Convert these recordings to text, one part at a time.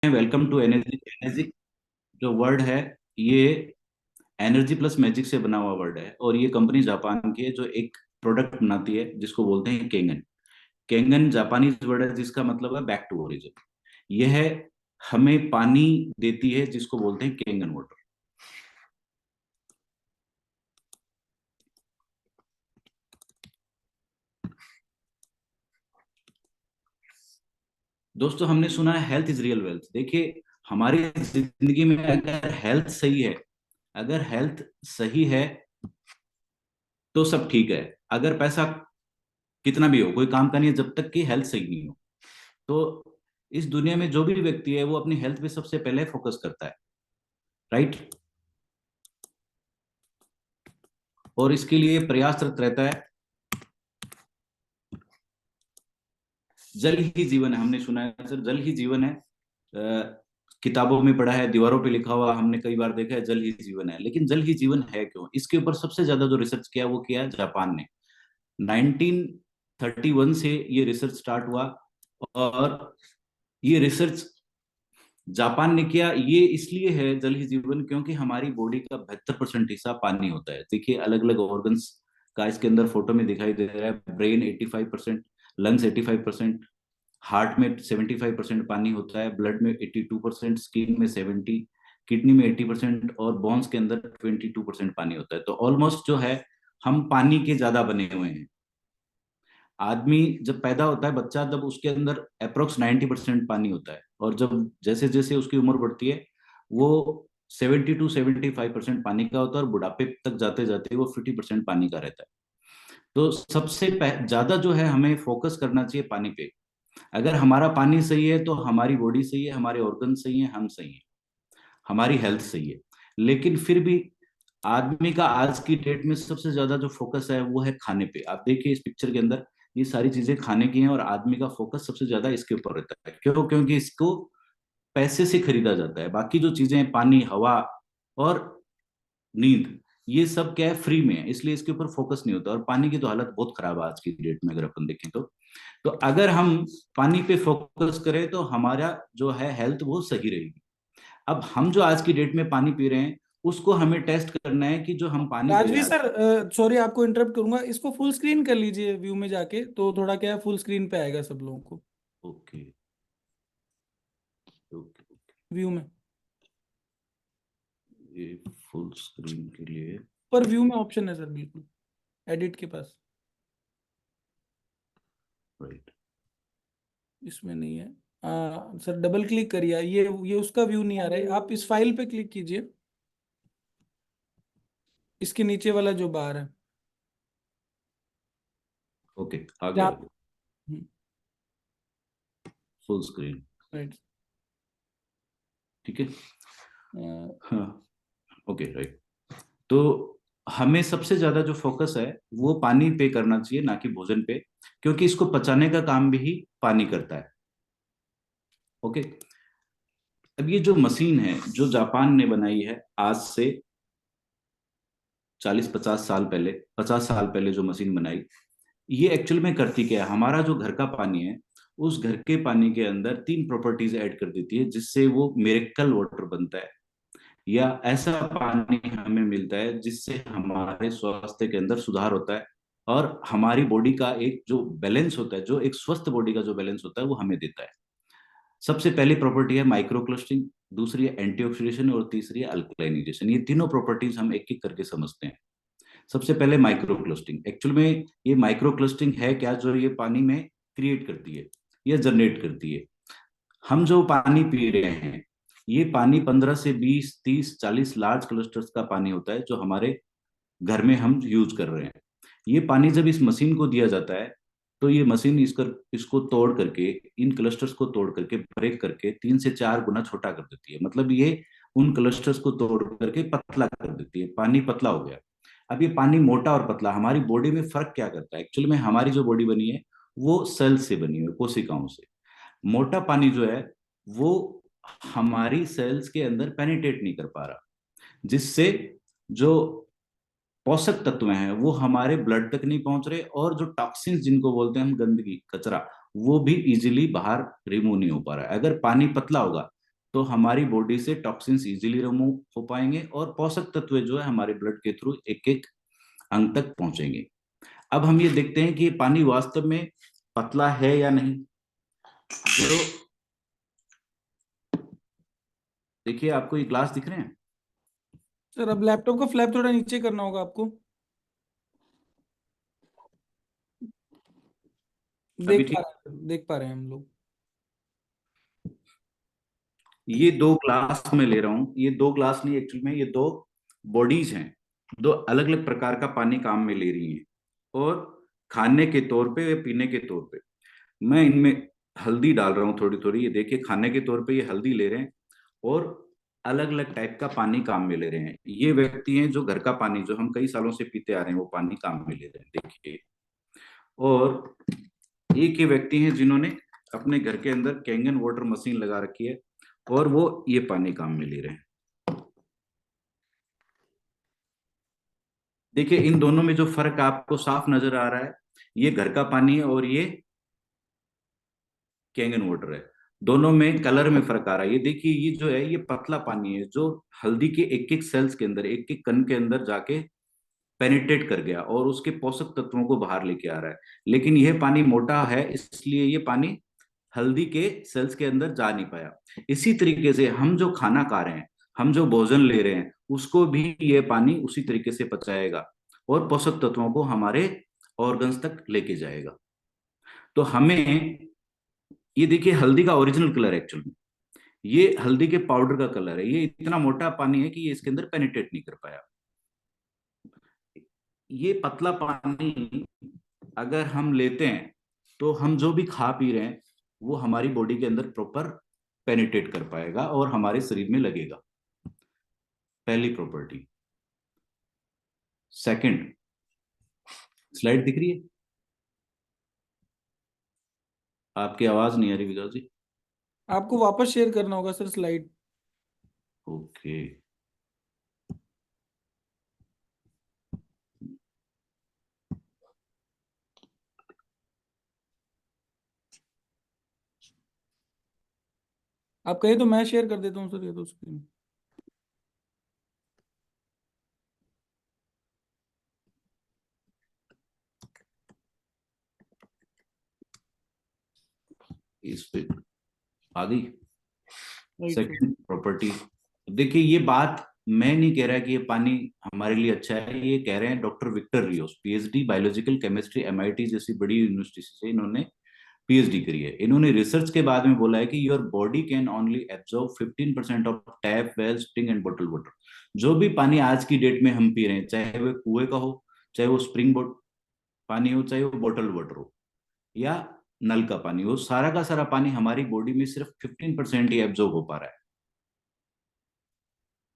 Welcome to energy. Energy जो word है, ये एनर्जी प्लस मैजिक से बना हुआ वर्ड है, और ये कंपनी जापान की है जो एक प्रोडक्ट बनाती है जिसको बोलते हैं केंगन। केंगन जापानीज वर्ड है जिसका मतलब है बैक टू ओरिजिन। यह है, हमें पानी देती है जिसको बोलते हैं केंगन वाटर। दोस्तों, हमने सुना है हेल्थ इज रियल वेल्थ। देखिए, हमारी जिंदगी में अगर हेल्थ सही है, अगर हेल्थ सही है तो सब ठीक है। अगर पैसा कितना भी हो, कोई काम का नहीं है जब तक कि हेल्थ सही नहीं हो। तो इस दुनिया में जो भी व्यक्ति है वो अपनी हेल्थ पे सबसे पहले फोकस करता है, राइट। और इसके लिए प्रयासरत रहता है। जल ही जीवन है, हमने सुना है सर, जल ही जीवन है। किताबों में पढ़ा है, दीवारों पे लिखा हुआ हमने कई बार देखा है, जल ही जीवन है। लेकिन जल ही जीवन है क्यों? इसके ऊपर सबसे ज्यादा जो रिसर्च किया वो किया जापान ने। 1931 से ये रिसर्च स्टार्ट हुआ, और ये रिसर्च जापान ने किया। ये इसलिए है जल ही जीवन क्योंकि हमारी बॉडी का 72% हिस्सा पानी होता है। देखिए, अलग अलग ऑर्गन्स का इसके अंदर फोटो में दिखाई दे रहा है। ब्रेन 85%, लंग्स 85%, हार्ट में 75% पानी होता है, ब्लड में 82%, स्किन में 70, किडनी में 80%, और बोन्स के अंदर 22% पानी होता है। तो ऑलमोस्ट जो है, हम पानी के ज्यादा बने हुए हैं। आदमी जब पैदा होता है, बच्चा, जब उसके अंदर अप्रोक्स 90% पानी होता है, और जब जैसे जैसे उसकी उम्र बढ़ती है वो 70 to 75% पानी का होता है, और बुढ़ापे तक जाते जाते वो 50% पानी का रहता है। तो सबसे ज्यादा जो है हमें फोकस करना चाहिए पानी पे। अगर हमारा पानी सही है तो हमारी बॉडी सही है, हमारे ऑर्गन सही है, हम सही है, हमारी हेल्थ सही है। लेकिन फिर भी आदमी का आज की डेट में सबसे ज्यादा जो फोकस है वो है खाने पे। आप देखिए इस पिक्चर के अंदर, ये सारी चीजें खाने की हैं, और आदमी का फोकस सबसे ज्यादा इसके ऊपर रहता है। क्यों? क्योंकि इसको पैसे से खरीदा जाता है। बाकी जो चीजें हैं, पानी, हवा और नींद, ये सब क्या है, फ्री में है, इसलिए इसके ऊपर फोकस नहीं होता। और पानी की तो हालत बहुत खराब है आज की डेट में, अगर अपन देखें तो अगर हम पानी पे फोकस करें तो हमारा जो है हेल्थ वो सही रहेगी। अब हम जो आज की डेट में पानी पी रहे हैं, उसको हमें टेस्ट करना है कि जो हम पानी पी रहे राजवीर हैं आज। सर, सॉरी आपको इंटरप्ट करूंगा। इसको फुल स्क्रीन कर लीजिए व्यू में जाके, तो थोड़ा क्या है, फुल स्क्रीन पे आएगा सब लोगों को। ओके, ओके, व्यू में, ये फुल स्क्रीन के लिए। पर व्यू में ऑप्शन है सर, बिल्कुल एडिट के पास। राइट। इसमें नहीं है। सर डबल क्लिक करिए, ये उसका व्यू नहीं आ रहा है। आप इस फाइल पे क्लिक कीजिए, इसके नीचे वाला जो बार है, ओके, आ गया, आ जहाँ। गया। Full screen. राइट। ठीक है। हाँ। Okay, right. तो हमें सबसे ज्यादा जो फोकस है वो पानी पे करना चाहिए, ना कि भोजन पे, क्योंकि इसको पचाने का काम भी पानी करता है। ओके। अब ये जो मशीन है जो जापान ने बनाई है आज से 40-50 साल पहले, 50 साल पहले जो मशीन बनाई, ये एक्चुअल में करती क्या है? हमारा जो घर का पानी है, उस घर के पानी के अंदर तीन प्रॉपर्टीज ऐड कर देती है जिससे वो मिरेकल वाटर बनता है, या ऐसा पानी हमें मिलता है जिससे हमारे स्वास्थ्य के अंदर सुधार होता है, और हमारी बॉडी का एक जो बैलेंस होता है, जो एक स्वस्थ बॉडी का जो बैलेंस होता है वो हमें देता है। सबसे पहली प्रॉपर्टी है माइक्रो क्लस्टरिंग, दूसरी है एंटीऑक्सीडेशन, और तीसरी है अल्कलाइनेशन। ये तीनों प्रॉपर्टीज हम एक एक करके समझते हैं। सबसे पहले माइक्रो क्लस्टरिंग। एक्चुअल में ये माइक्रो क्लस्टरिंग है क्या, जो ये पानी में क्रिएट करती है या जनरेट करती है? हम जो पानी पी रहे हैं, ये पानी 15 से 20, 30, 40 लार्ज क्लस्टर्स का पानी होता है जो हमारे घर में हम यूज कर रहे हैं। ये पानी जब इस मशीन को दिया जाता है, तो ये मशीन इसको तोड़ करके, इन क्लस्टर्स को तोड़ करके, ब्रेक करके 3 से 4 गुना छोटा कर देती है। मतलब ये उन क्लस्टर्स को तोड़ करके पतला कर देती है, पानी पतला हो गया। अब ये पानी मोटा और पतला हमारी बॉडी में फर्क क्या करता है? एक्चुअली में हमारी जो बॉडी बनी है वो सेल से बनी हुई है, कोशिकाओं से। मोटा पानी जो है वो हमारी सेल्स के अंदर पेनिट्रेट नहीं कर पा रहा, जिससे जो पोषक तत्व हैं वो हमारे ब्लड तक नहीं पहुंच रहे, और जो टॉक्सिन्स जिनको बोलते हैं हम, गंदगी, कचरा, वो भी इजीली बाहर रिमूव नहीं हो पा रहा है। अगर पानी पतला होगा तो हमारी बॉडी से टॉक्सिन्स इजीली रिमूव हो पाएंगे और पोषक तत्व जो है हमारे ब्लड के थ्रू एक एक अंग तक पहुंचेंगे। अब हम ये देखते हैं कि ये पानी वास्तव में पतला है या नहीं। जो देखिए, आपको ये ग्लास दिख रहे हैं? सर अब लैपटॉप का फ्लैप थोड़ा नीचे करना होगा आपको। अभी ठीक? देख पा रहे हैं हम लोग। ये दो ग्लास मैं ले रहा हूँ, ये दो ग्लास नहीं, एक्चुअली में ये दो बॉडीज हैं, दो अलग अलग प्रकार का पानी काम में ले रही हैं। और खाने के तौर पे या पीने के तौर पे मैं इनमें हल्दी डाल रहा हूँ थोड़ी थोड़ी। ये देखिए, खाने के तौर पे ये हल्दी ले रहे हैं और अलग अलग टाइप का पानी काम में ले रहे हैं। ये व्यक्ति हैं जो घर का पानी जो हम कई सालों से पीते आ रहे हैं वो पानी काम में ले रहे हैं, देखिए। और एक ये व्यक्ति हैं जिन्होंने अपने घर के अंदर कैंगन वाटर मशीन लगा रखी है और वो ये पानी काम में ले रहे हैं। देखिए, इन दोनों में जो फर्क आपको साफ नजर आ रहा है, ये घर का पानी है और ये कैंगन वाटर है। दोनों में कलर में फर्क आ रहा है। ये देखिए, ये जो है ये पतला पानी है जो हल्दी के एक एक सेल्स के अंदर, एक एक कण के अंदर जाके पेनिट्रेट कर गया और उसके पोषक तत्वों को बाहर लेके आ रहा है। लेकिन यह पानी मोटा है, इसलिए ये पानी हल्दी के सेल्स के अंदर जा नहीं पाया। इसी तरीके से हम जो खाना खा रहे हैं, हम जो भोजन ले रहे हैं, उसको भी ये पानी उसी तरीके से पचाएगा और पोषक तत्वों को हमारे ऑर्गन्स तक लेके जाएगा। तो हमें ये देखिए, हल्दी का ओरिजिनल कलर एक्चुअल में ये हल्दी के पाउडर का कलर है। ये इतना मोटा पानी है कि ये इसके अंदर पेनिट्रेट नहीं कर पाया। ये पतला पानी अगर हम लेते हैं तो हम जो भी खा पी रहे हैं वो हमारी बॉडी के अंदर प्रॉपर पेनिट्रेट कर पाएगा और हमारे शरीर में लगेगा। पहली प्रॉपर्टी। सेकंड, स्लाइड दिख रही है? आपकी आवाज नहीं आ रही विकास जी। आपको वापस शेयर करना होगा सर स्लाइड। ओके। आप कहे तो मैं शेयर कर देता हूँ सर, ये तो स्क्रीन। इस पे आ गई राइट सर। Second property. देखिए, ये बात मैं नहीं कह रहा कि ये पानी हमारे लिए अच्छा है, ये कह रहे हैं doctor Victor Rios, PhD biological chemistry, MIT जैसी बड़ी यूनिवर्सिटी से इन्होंने पीएचडी करी है। इन्होंने रिसर्च के बाद में बोला है कि your body can only absorb 15% of tap, well, spring and bottle water. जो भी पानी आज की डेट में हम पी रहे हैं, चाहे वो कुएं का हो, चाहे वो स्प्रिंग बोट पानी हो, चाहे वो बॉटल वाटर हो या नल का पानी हो, सारा का सारा पानी हमारी बॉडी में सिर्फ 15% ही एब्जॉर्ब हो पा रहा है।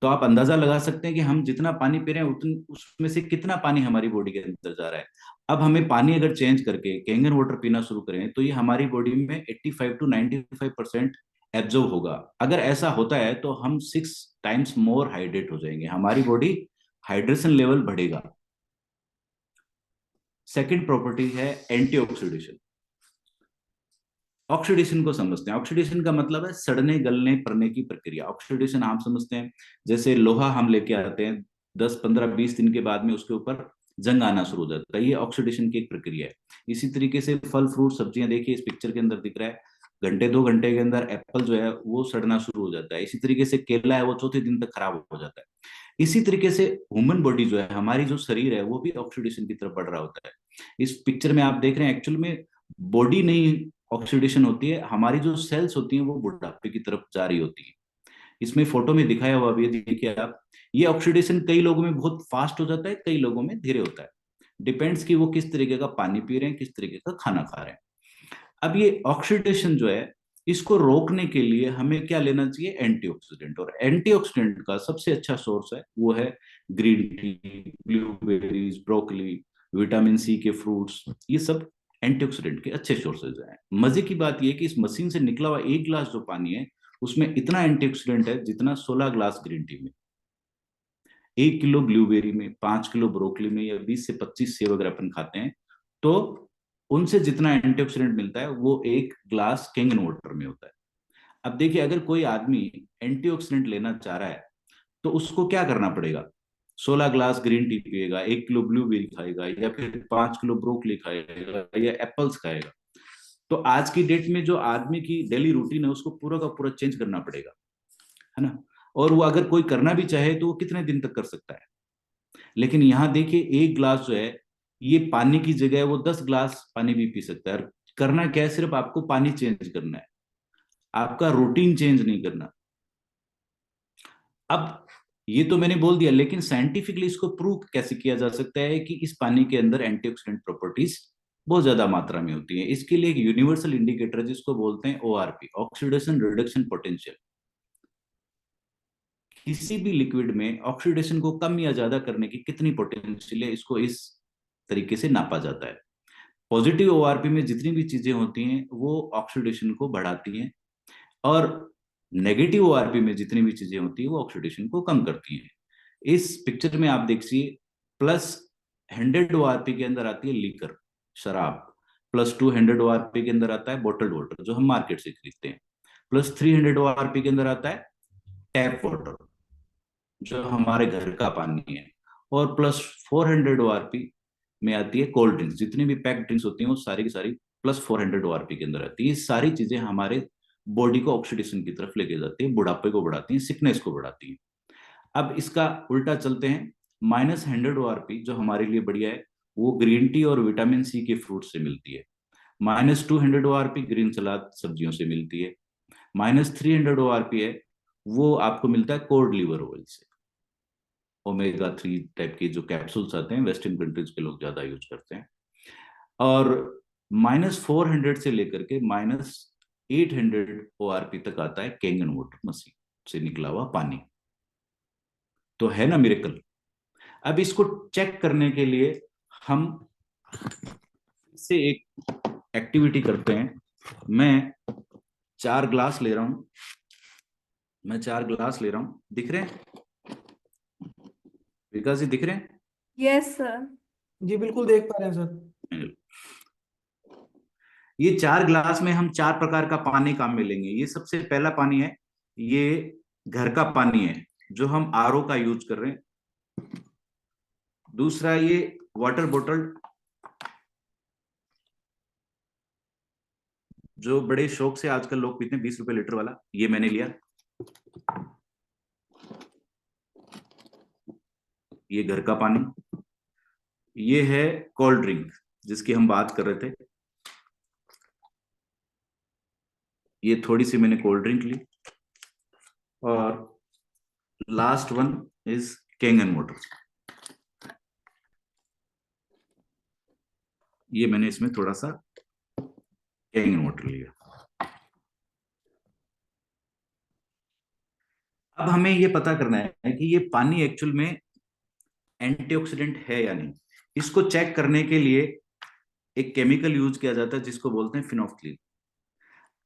तो आप अंदाजा लगा सकते हैं कि हम जितना पानी पी रहे हैं उसमें से कितना पानी हमारी बॉडी के अंदर जा रहा है। अब हमें पानी अगर चेंज करके कैंगन वाटर पीना शुरू करें तो ये हमारी बॉडी में 85 to 95% एब्जॉर्ब होगा। अगर ऐसा होता है तो हम 6 times मोर हाइड्रेट हो जाएंगे, हमारी बॉडी हाइड्रेशन लेवल बढ़ेगा। सेकेंड प्रॉपर्टी है एंटीऑक्सीडेशन। ऑक्सीडेशन को समझते हैं। ऑक्सीडेशन का मतलब है सड़ने गलने पड़ने की प्रक्रिया। ऑक्सीडेशन हम समझते हैं जैसे लोहा हम लेके आते हैं, 10 15 20 दिन के बाद में उसके ऊपर जंग आना शुरू हो जाता है, ये ऑक्सीडेशन की एक प्रक्रिया है। इसी तरीके से फल फ्रूट सब्जियां देखिए, इस पिक्चर के अंदर दिख रहा है, घंटे 2 घंटे के अंदर एप्पल जो है वो सड़ना शुरू हो जाता है। इसी तरीके से केला है वो चौथे दिन तक खराब हो जाता है। इसी तरीके से ह्यूमन बॉडी जो है, हमारी जो शरीर है, वो भी ऑक्सीडेशन की तरफ बढ़ रहा होता है। इस पिक्चर में आप देख रहे हैं एक्चुअल में बॉडी नहीं ऑक्सीडेशन होती है, हमारी जो सेल्स होती हैं वो बुढ़ापे की तरफ जा रही होती है। इसमें फोटो में दिखाया हुआ भी देखिए आप, ये ऑक्सीडेशन कई लोगों में बहुत फास्ट हो जाता है, कई लोगों में धीरे होता है। डिपेंड्स कि वो किस तरीके का पानी पी रहे हैं, किस तरीके का खाना खा रहे हैं। अब ये ऑक्सीडेशन जो है, इसको रोकने के लिए हमें क्या लेना चाहिए? एंटीऑक्सीडेंट। और एंटीऑक्सीडेंट का सबसे अच्छा सोर्स है वो है green tea, blueberries, broccoli, vitamin C के फ्रूट्स, ये सब एंटीऑक्सीडेंट के अच्छे सोर्सेज हैं। मजे की बात यह कि इस मशीन से निकला हुआ एक गिलास जो पानी है उसमें इतना एंटीऑक्सीडेंट है जितना 16 ग्लास ग्रीन टी में। 1 किलो ब्लूबेरी में, 5 किलो ब्रोकली में, या 20 से 25 सेब अगर अपन खाते हैं तो उनसे जितना एंटीऑक्सीडेंट मिलता है वो एक ग्लास कैंगन वाटर में होता है। अब देखिए, अगर कोई आदमी एंटीऑक्सीडेंट लेना चाह रहा है तो उसको क्या करना पड़ेगा? 16 ग्लास ग्रीन टी पिएगा, 1 किलो ब्लूबेरी खाएगा, या फिर 5 किलो ब्रोकली खाएगा, या एप्पल्स खाएगा। तो आज की डेट में जो आदमी की डेली रूटीन है उसको पूरा का पूरा चेंज करना पड़ेगा, है ना। और वो अगर कोई करना भी चाहे तो वो कितने दिन तक कर सकता है? लेकिन यहाँ देखिए, 1 ग्लास जो है ये पानी की जगह वो 10 ग्लास पानी भी पी सकता है। और करना क्या है, सिर्फ आपको पानी चेंज करना है, आपका रूटीन चेंज नहीं करना। अब ये तो मैंने बोल दिया, लेकिन साइंटिफिकली इसको प्रूव कैसे किया जा सकता है कि इस पानी के अंदर एंटीऑक्सीडेंट प्रॉपर्टीज बहुत ज्यादा मात्रा में होती है? इसके लिए एक यूनिवर्सल इंडिकेटर है जिसको बोलते हैं ओआरपी, ऑक्सीडेशन रिडक्शन पोटेंशियल। किसी भी लिक्विड में ऑक्सीडेशन को कम या ज्यादा करने की कितनी पोटेंशियल है, इसको इस तरीके से नापा जाता है। पॉजिटिव ओआरपी में जितनी भी चीजें होती हैं वो ऑक्सीडेशन को बढ़ाती हैं, और नेगेटिव ओआरपी में जितनी भी चीजें होती है वो ऑक्सीडेशन को कम करती हैं। इस पिक्चर में आप देखिए, प्लस 100 ओआरपी के अंदर आती है लीकर, शराब। +200 ओआरपी के अंदर आता है बॉटल्ड वाटर जो हम मार्केट से खरीदते हैं। +300 ओआरपी के अंदर आता है टैप वाटर जो हमारे घर का पानी है। और +400 ओआरपी में आती है कोल्ड ड्रिंक्स। जितनी भी पैक ड्रिंक्स होती हैं वो सारी की सारी +400 ओआरपी के अंदर आती है। ये सारी चीजें हमारे बॉडी को ऑक्सीडेशन की तरफ लेके जाती है, बुढ़ापे को बढ़ाती है, सिकनेस को बढ़ाती है। अब इसका उल्टा चलते हैं, -100 ओआरपी जो हमारे लिए बढ़िया है वो ग्रीन टी और विटामिन सी के फ्रूट से मिलती है। -200 ओआरपी ग्रीन सलाद सब्जियों से मिलती है। -300 ओआरपी है वो आपको मिलता है कोर्ड लिवर ऑयल से। ओमेगा 3 टाइप के जो कैप्सूल्स आते हैं, वेस्टर्न कंट्रीज के लोग ज्यादा यूज करते हैं। और -400 से लेकर के -800 ओआरपी तक आता है कैंगन वाटर, मशीन से निकला हुआ पानी। तो है ना मिरेकल। अब इसको चेक करने के लिए हम से एक एक्टिविटी करते हैं। मैं 4 ग्लास ले रहा हूं, मैं 4 ग्लास ले रहा हूं, दिख रहे हैं विकास जी, दिख रहे हैं? Yes sir. जी बिल्कुल देख पा रहे हैं सर। ये 4 ग्लास में हम 4 प्रकार का पानी काम में लेंगे। ये सबसे पहला पानी है, ये घर का पानी है जो हम आरओ का यूज कर रहे हैं। दूसरा ये वाटर बोतल जो बड़े शौक से आजकल लोग पीते हैं, 20 रुपए लीटर वाला, ये मैंने लिया। ये घर का पानी। ये है कोल्ड ड्रिंक जिसकी हम बात कर रहे थे, ये थोड़ी सी मैंने कोल्ड ड्रिंक ली। और last one is Kangen water, ये मैंने इसमें थोड़ा सा कैंगन वाटर लिया। अब हमें ये पता करना है कि ये पानी एक्चुअल में एंटीऑक्सीडेंट है या नहीं। इसको चेक करने के लिए एक केमिकल यूज किया जाता है जिसको बोलते हैं फिनोफ्थलीन।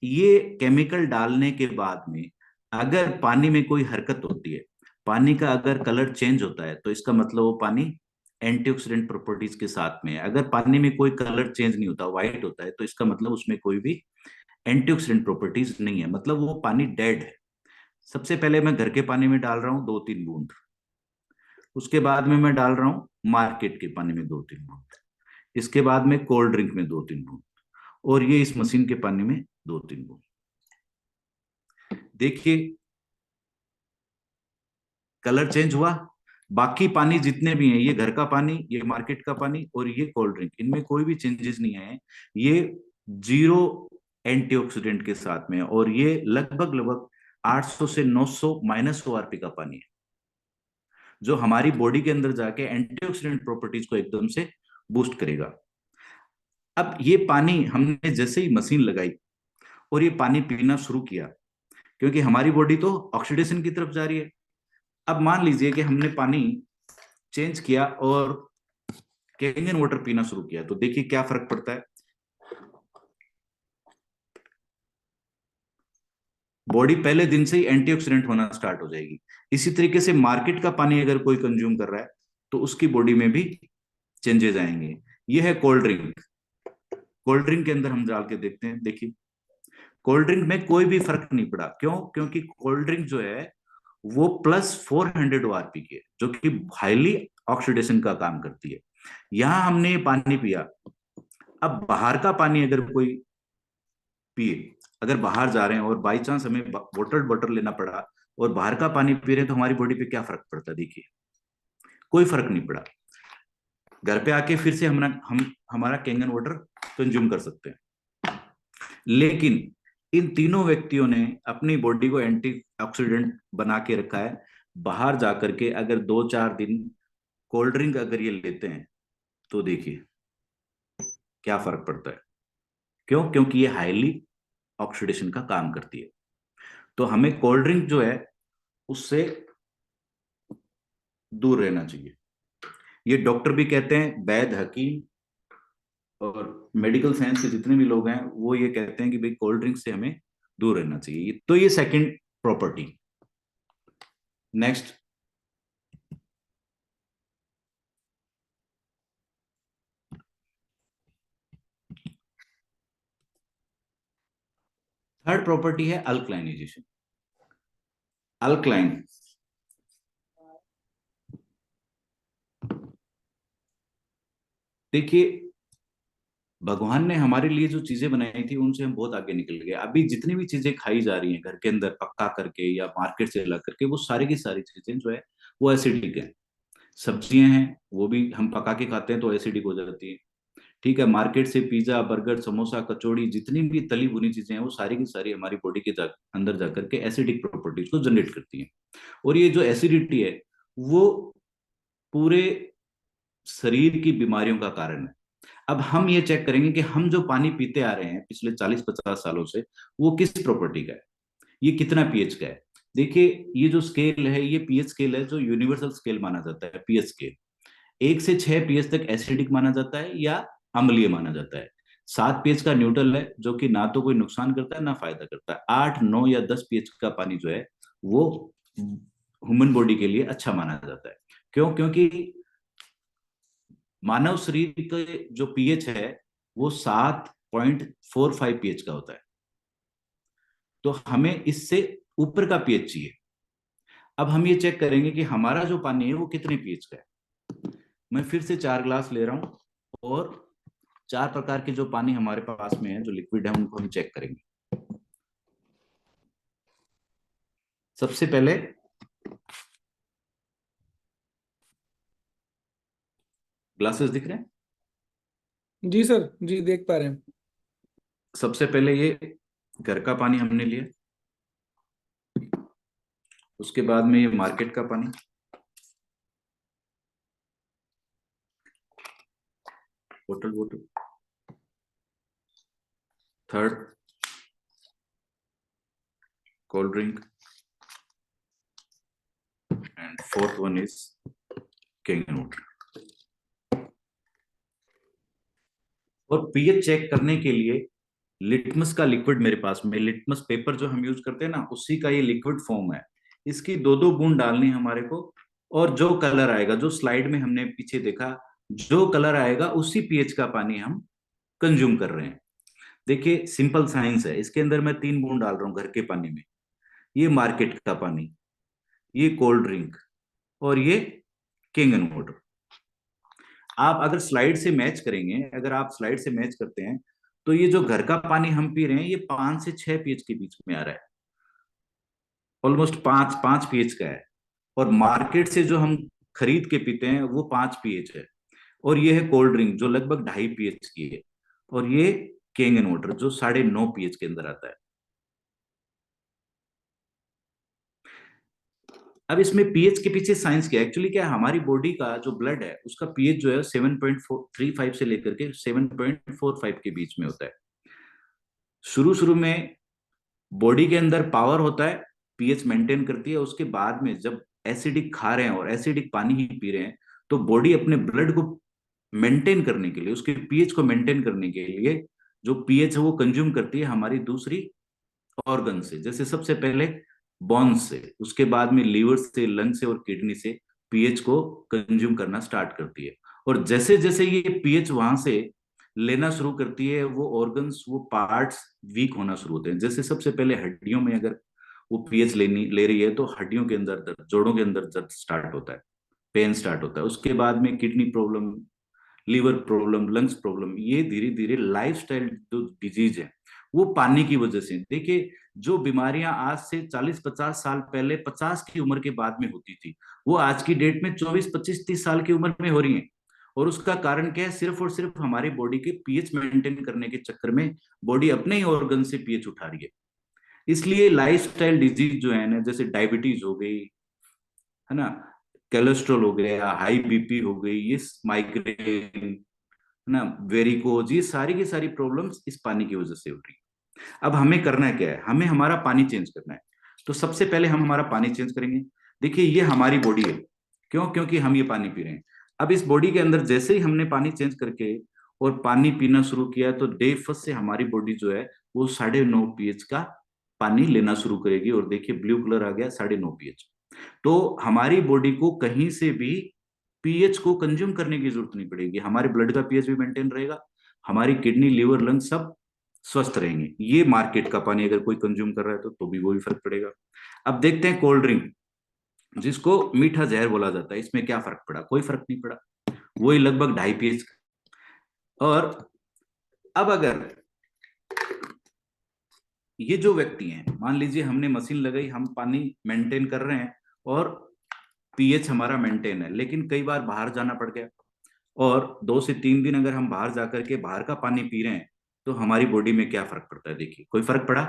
ये केमिकल डालने के बाद में अगर पानी में कोई हरकत होती है, पानी का अगर कलर चेंज होता है, तो इसका मतलब वो पानी एंटीऑक्सीडेंट प्रॉपर्टीज के साथ में है। अगर पानी में कोई कलर चेंज नहीं होता, व्हाइट होता है, तो इसका मतलब उसमें कोई भी एंटीऑक्सीडेंट प्रॉपर्टीज नहीं है, मतलब वो पानी डेड है। सबसे पहले मैं घर के पानी में डाल रहा हूँ 2-3 बूंद, उसके बाद में मैं डाल रहा हूँ मार्केट के पानी में 2-3 बूंद, इसके बाद में कोल्ड ड्रिंक में 2-3 बूंद, और ये इस मशीन के पानी में 2-3 बूंद। देखिए कलर चेंज हुआ। बाकी पानी जितने भी हैं, ये घर का पानी, ये मार्केट का पानी और ये कोल्ड ड्रिंक, इनमें कोई भी चेंजेस नहीं आए। ये 0 एंटीऑक्सीडेंट के साथ में है, और ये लगभग लगभग 800 से 900 -ओआरपी का पानी है जो हमारी बॉडी के अंदर जाके एंटीऑक्सीडेंट प्रॉपर्टीज को एकदम से बूस्ट करेगा। अब ये पानी हमने जैसे ही मशीन लगाई और ये पानी पीना शुरू किया, क्योंकि हमारी बॉडी तो ऑक्सीडेशन की तरफ जा रही है। अब मान लीजिए कि हमने पानी चेंज किया और कैंगन वाटर पीना शुरू किया, तो देखिए क्या फर्क पड़ता है। बॉडी पहले दिन से ही एंटीऑक्सीडेंट होना स्टार्ट हो जाएगी। इसी तरीके से मार्केट का पानी अगर कोई कंज्यूम कर रहा है तो उसकी बॉडी में भी चेंजेस आएंगे। यह है कोल्ड ड्रिंक। कोल्ड ड्रिंक के अंदर हम डाल के देखते हैं, देखिए कोल्ड ड्रिंक में कोई भी फर्क नहीं पड़ा। क्यों? क्योंकि कोल्ड ड्रिंक जो है वो +400 ORP की है, जो कि हाईली ऑक्सीडेशन का काम करती है। यहां हमने ये पानी पिया। अब बाहर का पानी अगर कोई पिए, अगर बाहर जा रहे हैं और बाई चांस हमें वाटर बॉटल लेना पड़ा और बाहर का पानी पी रहे हैं, तो हमारी बॉडी पे क्या फर्क पड़ता है? देखिए, कोई फर्क नहीं पड़ा। घर पे आके फिर से हमारा कैंगन वाटर कंज्यूम कर सकते हैं। लेकिन इन तीनों व्यक्तियों ने अपनी बॉडी को एंटी ऑक्सीडेंट बना के रखा है। बाहर जाकर के अगर 2-4 दिन कोल्ड ड्रिंक अगर ये लेते हैं, तो देखिए क्या फर्क पड़ता है। क्यों? क्योंकि ये हाईली ऑक्सीडेशन का काम करती है। तो हमें कोल्ड ड्रिंक जो है उससे दूर रहना चाहिए। ये डॉक्टर भी कहते हैं, वैद्य, हकीम और मेडिकल साइंस के जितने भी लोग हैं वो ये कहते हैं कि भाई कोल्ड ड्रिंक से हमें दूर रहना चाहिए। तो ये second property. Next, third property है अल्कलाइनेजेशन। अल्कलाइन, देखिए भगवान ने हमारे लिए जो चीजें बनाई थी उनसे हम बहुत आगे निकल गए। अभी जितनी भी चीजें खाई जा रही हैं घर के अंदर पक्का करके या मार्केट से ला करके, वो सारी की सारी चीजें जो है वो एसिडिक है। सब्जियां हैं वो भी हम पका के खाते हैं तो एसिडिक हो जाती है। ठीक है, मार्केट से पिज्जा, बर्गर, समोसा, कचौड़ी, जितनी भी तली भुनी चीजें हैं वो सारी की सारी हमारी बॉडी के अंदर जाकर के एसिडिक प्रॉपर्टीज को जनरेट करती हैं। और ये जो एसिडिटी है वो पूरे शरीर की बीमारियों का कारण है। अब हम ये चेक करेंगे कि हम जो पानी पीते आ रहे हैं पिछले 40-50 सालों से, वो किस प्रॉपर्टी का है, ये कितना पीएच का है। देखिए, ये जो स्केल है ये पीएच स्केल है, जो यूनिवर्सल स्केल माना जाता है। पीएच स्केल 1 से 6 पीएच तक एसिडिक माना जाता है या अम्लीय माना जाता है। 7 पीएच का न्यूट्रल है, जो कि ना तो कोई नुकसान करता है ना फायदा करता है। 8, 9 या 10 पीएच का पानी जो है वो ह्यूमन बॉडी के लिए अच्छा माना जाता है। क्यों? क्योंकि मानव शरीर के जो पीएच है वो 7.45 पीएच का होता है। तो हमें इससे ऊपर का पीएच चाहिए। अब हम ये चेक करेंगे कि हमारा जो पानी है वो कितने पीएच का है। मैं फिर से 4 ग्लास ले रहा हूं और 4 प्रकार के जो पानी हमारे पास में है, जो लिक्विड है, उनको हम चेक करेंगे। सबसे पहले ग्लासेस दिख रहे हैं? जी सर, जी देख पा रहे हैं। सबसे पहले ये घर का पानी हमने लिया, उसके बाद में ये मार्केट का पानी, बोतल बोतल, third cold drink, and fourth one is Kangen water. और पीएच चेक करने के लिए लिटमस का लिक्विड मेरे पास में, लिटमस पेपर जो हम यूज करते हैं ना, उसी का ये लिक्विड फॉर्म है। इसकी 2-2 बूंद डालनी है हमारे को। और जो कलर आएगा, जो स्लाइड में हमने पीछे देखा, जो कलर आएगा उसी पीएच का पानी हम कंज्यूम कर रहे हैं। देखिए सिंपल साइंस है, इसके अंदर मैं 3 बूंद डाल रहा हूँ घर के पानी में। ये मार्केट का पानी, ये कोल्ड ड्रिंक और ये कैंगन वाटर। आप अगर स्लाइड से मैच करेंगे, अगर आप स्लाइड से मैच करते हैं, तो ये जो घर का पानी हम पी रहे हैं ये 5 से 6 पीएच के बीच में आ रहा है। ऑलमोस्ट 5 5 पीएच का है। और मार्केट से जो हम खरीद के पीते हैं वो 5 पीएच है। और ये है कोल्ड ड्रिंक जो लगभग 2.5 पीएच की है। और ये कैंगन वाटर जो 9.5 पीएच के अंदर आता है। अब इसमें पीएच के पीछे साइंस क्या है? एक्चुअली क्या है, हमारी बॉडी का जो ब्लड है उसका पीएच जो है 7.35 से लेकर के 7.45 के बीच में होता है। शुरू शुरू में बॉडी के अंदर पावर होता है, पीएच मेंटेन करती है। उसके बाद में जब एसिडिक खा रहे हैं और एसिडिक पानी ही पी रहे हैं, तो बॉडी अपने ब्लड को मेंटेन करने के लिए, उसके पीएच को मेंटेन करने के लिए जो पीएच है वो कंज्यूम करती है हमारी दूसरी ऑर्गन से। जैसे सबसे पहले बॉन्स से, उसके बाद में लीवर से, लंग से और किडनी से पीएच को कंज्यूम करना स्टार्ट करती है। और जैसे जैसे ये पीएच वहां से लेना शुरू करती है, वो ऑर्गन्स, वो पार्ट्स वीक होना शुरू होते हैं। जैसे सबसे पहले हड्डियों में अगर वो पीएच ले रही है तो हड्डियों के अंदर दर्द, जोड़ों के अंदर दर्द स्टार्ट होता है, पेन स्टार्ट होता है। उसके बाद में kidney problem, liver problem, lungs problem, ये धीरे धीरे लाइफस्टाइल जो डिजीज है वो पानी की वजह से। देखिए, जो बीमारियां आज से 40-50 साल पहले 50 की उम्र के बाद में होती थी, वो आज की डेट में 24-25-30 साल की उम्र में हो रही हैं। और उसका कारण क्या है? सिर्फ और सिर्फ हमारी बॉडी के पीएच मेंटेन करने के चक्कर में बॉडी अपने ही ऑर्गन से पीएच उठा रही है। इसलिए लाइफस्टाइल डिजीज जो है ना, जैसे डायबिटीज हो गई, है ना, कोलेस्ट्रॉल हो गया, हाई बीपी हो गई, ये माइग्रेन, है ना, वेरिकोज, ये सारी की सारी प्रॉब्लम्स इस पानी की वजह से हो रही है। अब हमें करना क्या है? हमें हमारा पानी चेंज करना है। तो सबसे पहले हम हमारा पानी चेंज करेंगे। देखिए, ये हमारी बॉडी है। क्यों? क्योंकि हम ये पानी पी रहे हैं। अब इस बॉडी के अंदर जैसे ही हमने पानी चेंज करके और पानी पीना शुरू किया, तो डे फर्स्ट से हमारी बॉडी जो है वो 9.5 pH का पानी लेना शुरू करेगी। और देखिए, ब्लू कलर आ गया, 9.5 pH। तो हमारी बॉडी को कहीं से भी पीएच को कंज्यूम करने की जरूरत नहीं पड़ेगी। हमारे ब्लड का पीएच भी मेंटेन रहेगा, हमारी किडनी, लिवर, लंग सब स्वस्थ रहेंगे। ये मार्केट का पानी अगर कोई कंज्यूम कर रहा है तो भी वो भी फर्क पड़ेगा। अब देखते हैं कोल्ड ड्रिंक, जिसको मीठा जहर बोला जाता है, इसमें क्या फर्क पड़ा? कोई फर्क नहीं पड़ा, वही लगभग 2.5 pH। और अब अगर ये जो व्यक्ति हैं, मान लीजिए हमने मशीन लगाई, हम पानी मेंटेन कर रहे हैं और पीएच हमारा मेंटेन है, लेकिन कई बार बाहर जाना पड़ गया और 2 से 3 दिन अगर हम बाहर जाकर के बाहर का पानी पी रहे हैं, तो हमारी बॉडी में क्या फर्क पड़ता है? देखिए, कोई फर्क पड़ा?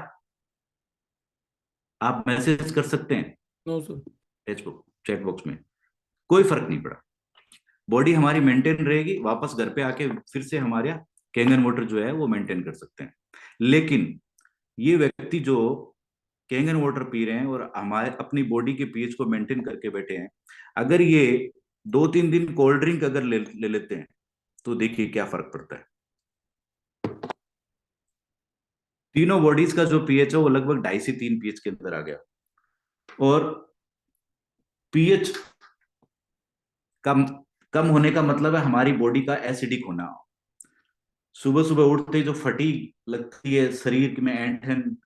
आप मैसेज कर सकते हैं नो सर। चैट बॉक्स में। कोई फर्क नहीं पड़ा। बॉडी हमारी मेंटेन रहेगी, वापस घर पे आके फिर से हमारे कैंगन वाटर जो है वो मेंटेन कर सकते हैं। लेकिन ये व्यक्ति जो कैंगन वाटर पी रहे हैं और हमारे अपनी बॉडी के पीएच को मेंटेन करके बैठे हैं, अगर ये 2-3 दिन कोल्ड ड्रिंक अगर ले लेते हैं, तो देखिए क्या फर्क पड़ता है। तीनों बॉडीज का जो पीएच है वो लगभग 2.5 से 3 pH के अंदर आ गया। और पीएच कम कम होने का मतलब है हमारी बॉडी का एसिडिक होना। सुबह सुबह उठते ही जो फटीग लगती है शरीर में, ऐंठन,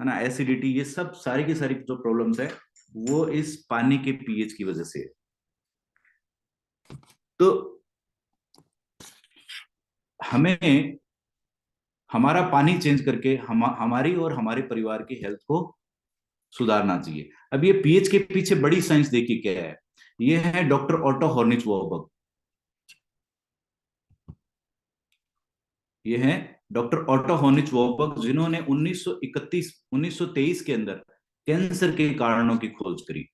है ना, एसिडिटी, ये सब सारी की सारी जो प्रॉब्लम्स है वो इस पानी के पीएच की वजह से है। तो हमें हमारा पानी चेंज करके हमारी और हमारे परिवार की हेल्थ को सुधारना चाहिए। अब ये पीएच के पीछे बड़ी साइंस देखिए क्या है। ये है डॉक्टर ऑटो हॉर्निच वॉबर्ग। ये है डॉक्टर ऑटो हॉर्निच वॉबर्ग, जिन्होंने 1923 के अंदर कैंसर के कारणों की खोज करी।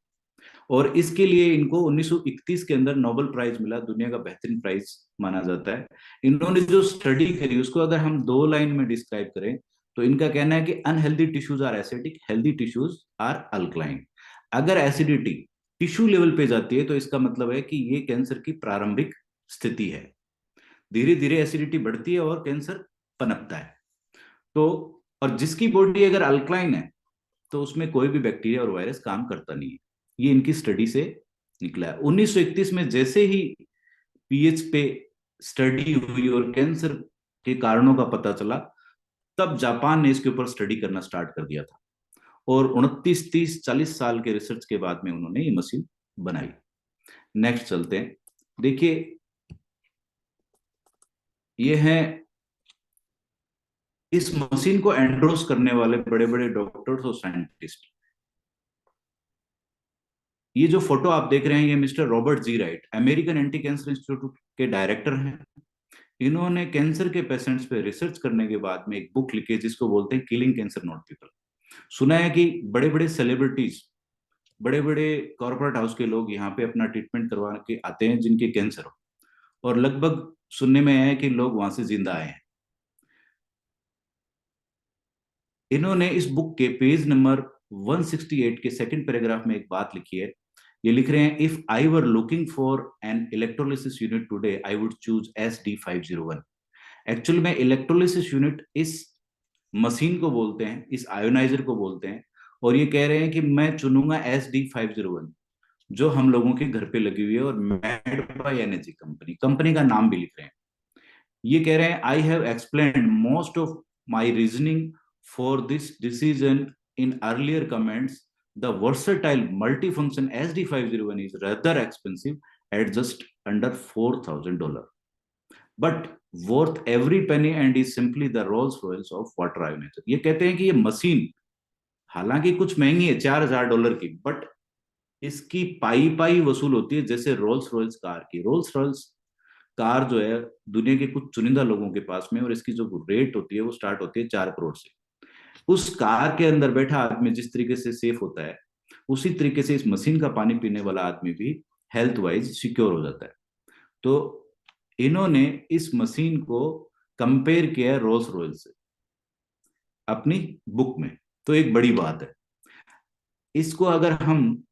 और इसके लिए इनको 1931 के अंदर नोबेल प्राइज मिला, दुनिया का बेहतरीन प्राइज माना जाता है। इन्होंने जो स्टडी करी उसको अगर हम 2 लाइन में डिस्क्राइब करें, तो इनका कहना है कि unhealthy tissues are acidic, healthy tissues are alkaline. अगर एसिडिटी टिश्यू लेवल पे जाती है तो इसका मतलब है कि ये कैंसर की प्रारंभिक स्थिति है। धीरे धीरे एसिडिटी बढ़ती है और कैंसर पनपता है। तो और जिसकी बॉडी अगर अल्कलाइन है, तो उसमें कोई भी बैक्टीरिया और वायरस काम करता नहीं है। ये इनकी स्टडी से निकला है। 1931 में जैसे ही पीएच पे स्टडी हुई और कैंसर के कारणों का पता चला, तब जापान ने इसके ऊपर स्टडी करना स्टार्ट कर दिया था। और 29, 30, 40 साल के रिसर्च के बाद में उन्होंने ये मशीन बनाई। नेक्स्ट चलते हैं। देखिए, ये है, इस मशीन को एंडोर्स करने वाले बड़े बड़े डॉक्टर्स और साइंटिस्ट। ये जो फोटो आप देख रहे हैं, ये mister Robert ji Wright, American anti cancer institute के डायरेक्टर हैं। इन्होंने कैंसर के पेशेंट्स पे रिसर्च करने के बाद में एक बुक लिखी है जिसको बोलते हैं किलिंग कैंसर नॉट पीपल। सुना है कि बड़े बड़े सेलिब्रिटीज, बड़े बड़े कॉर्पोरेट हाउस के लोग यहाँ पे अपना ट्रीटमेंट करवा के आते हैं जिनके कैंसर हो, और लगभग सुनने में आया है कि लोग वहां से जिंदा आए हैं। इन्होंने इस बुक के पेज नंबर 168 के सेकंड पैराग्राफ में एक बात लिखी है। ये लिख रहे हैं, if I were looking for an electrolysis unit today I would choose SD501। Actual में इलेक्ट्रोलिसिस यूनिट इस मशीन को बोलते हैं, इस आयोनाइजर को बोलते हैं। और ये कह रहे हैं कि मैं चुनूंगा SD501, जो हम लोगों के घर पे लगी हुई है, और made by energy company, company का नाम भी लिख रहे हैं। ये कह रहे हैं I have explained most of my reasoning for this decision in earlier comments the versatile multifunction SD501 is rather expensive at just under $4,000 but worth every penny and is simply the Rolls Royce of water ionizer। ये कहते हैं कि ये machine हालांकि कुछ महंगी है $4,000 की, बट इसकी पाई पाई वसूल होती है जैसे रोल्स रॉयल्स कार की। रोल्स रॉयल्स कार जो है दुनिया के कुछ चुनिंदा लोगों के पास में, और इसकी जो रेट होती है वो स्टार्ट होती है 4 करोड़ से। उस कार के अंदर बैठा आदमी जिस तरीके से सेफ होता है, उसी तरीके से इस मशीन का पानी पीने वाला आदमी भी हेल्थ वाइज सिक्योर हो जाता है। तो इन्होंने इस मशीन को कंपेयर किया रोल्स रॉयल्स से अपनी बुक में, तो एक बड़ी बात है। इसको अगर हम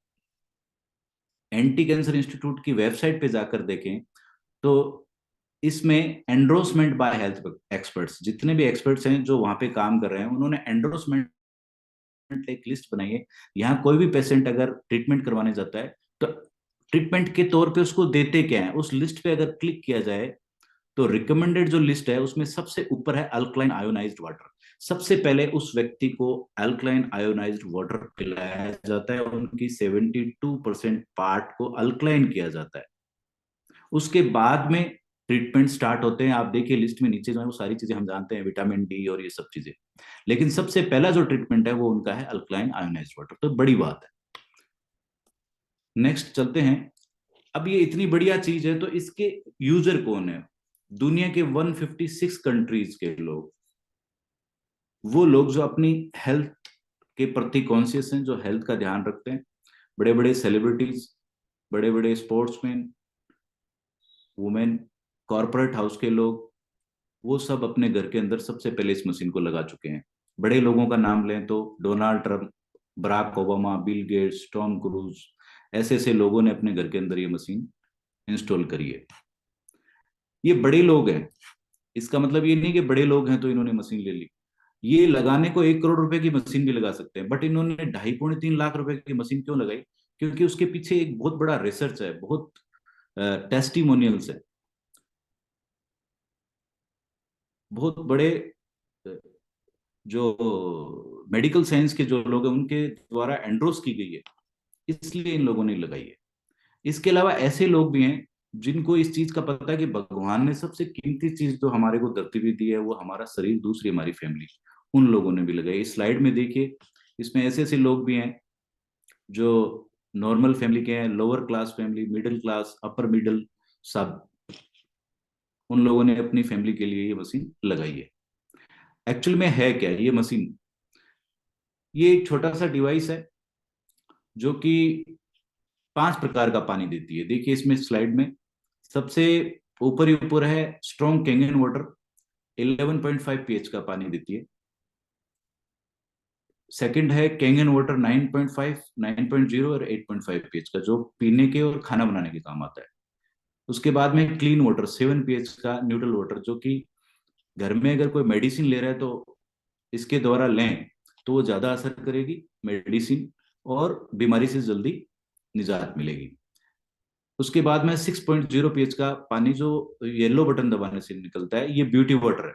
एंटी कैंसर इंस्टीट्यूट की वेबसाइट पे जाकर देखें तो इसमें एंडोर्समेंट बाय हेल्थ एक्सपर्ट्स, जितने भी एक्सपर्ट्स हैं जो वहां पे काम कर रहे हैं, उन्होंने एंडोर्समेंट एक लिस्ट बनाई है। यहाँ कोई भी पेशेंट अगर ट्रीटमेंट करवाने जाता है तो ट्रीटमेंट के तौर पे उसको देते क्या है, उस लिस्ट पे अगर क्लिक किया जाए तो रिकमेंडेड जो लिस्ट है उसमें सबसे ऊपर है अल्कलाइन आयोनाइज्ड वाटर। सबसे पहले उस व्यक्ति को अल्कलाइन आयोनाइज्ड वाटर पिलाया जाता है, उनकी 72% पार्ट को अल्कलाइन किया जाता है। उसके बाद में ट्रीटमेंट स्टार्ट होते हैं। आप देखिए लिस्ट में नीचे जो है वो सारी चीजें हम जानते हैं, विटामिन डी और ये सब चीजें, लेकिन सबसे पहला जो ट्रीटमेंट है वो उनका है अल्कलाइन आयोनाइज्ड वाटर। तो बड़ी बात है। नेक्स्ट चलते हैं। अब ये इतनी बढ़िया चीज है तो इसके यूजर कौन है? दुनिया के 156 कंट्रीज के लोग, वो लोग जो अपनी हेल्थ के प्रति कॉन्शियस हैं, जो हेल्थ का ध्यान रखते हैं। बड़े बड़े सेलिब्रिटीज, बड़े बड़े स्पोर्ट्समैन, वुमेन, कॉरपोरेट हाउस के लोग, वो सब अपने घर के अंदर सबसे पहले इस मशीन को लगा चुके हैं। बड़े लोगों का नाम लें तो Donald Trump, Barack Obama, Bill Gates, Tom Cruise, ऐसे ऐसे लोगों ने अपने घर के अंदर ये मशीन इंस्टॉल करी है। ये बड़े लोग हैं, इसका मतलब ये नहीं कि बड़े लोग हैं तो इन्होंने मशीन ले ली। ये लगाने को 1 करोड़ रुपए की मशीन भी लगा सकते हैं, बट इन्होंने 2.5 पौने 3 लाख रुपए की मशीन क्यों लगाई? क्योंकि उसके पीछे एक बहुत बड़ा रिसर्च है, बहुत टेस्टिमोनियल्स है, बहुत बड़े जो मेडिकल साइंस के जो लोग हैं उनके द्वारा एंडोर्स की गई है, इसलिए इन लोगों ने लगाई है। इसके अलावा ऐसे लोग भी हैं जिनको इस चीज का पता है कि भगवान ने सबसे कीमती चीज जो हमारे को धरती पे दी है वो हमारा शरीर, दूसरी हमारी फैमिली, उन लोगों ने भी लगाई। इस स्लाइड में देखिए, इसमें ऐसे ऐसे लोग भी हैं जो नॉर्मल फैमिली के हैं, lower class family, middle class, upper middle, सब, उन लोगों ने अपनी फैमिली के लिए ये मशीन लगाई है। एक्चुअल में है क्या ये मशीन? ये एक छोटा सा डिवाइस है जो कि 5 प्रकार का पानी देती है। देखिए इसमें स्लाइड में सबसे ऊपर ही ऊपर है स्ट्रॉन्ग कैंगन वाटर, 11.5 पीएच का पानी देती है। सेकंड है कैंगन वाटर 9.5, 9.0 और 8.5 पीएच का, जो पीने के और खाना बनाने के काम आता है। उसके बाद में क्लीन वाटर 7 पीएच का न्यूट्रल वाटर, जो कि घर में अगर कोई मेडिसिन ले रहा है तो इसके द्वारा लें तो वो ज्यादा असर करेगी मेडिसिन, और बीमारी से जल्दी निजात मिलेगी। उसके बाद में 6.0 पीएच का पानी जो येलो बटन दबाने से निकलता है, ये ब्यूटी वाटर है।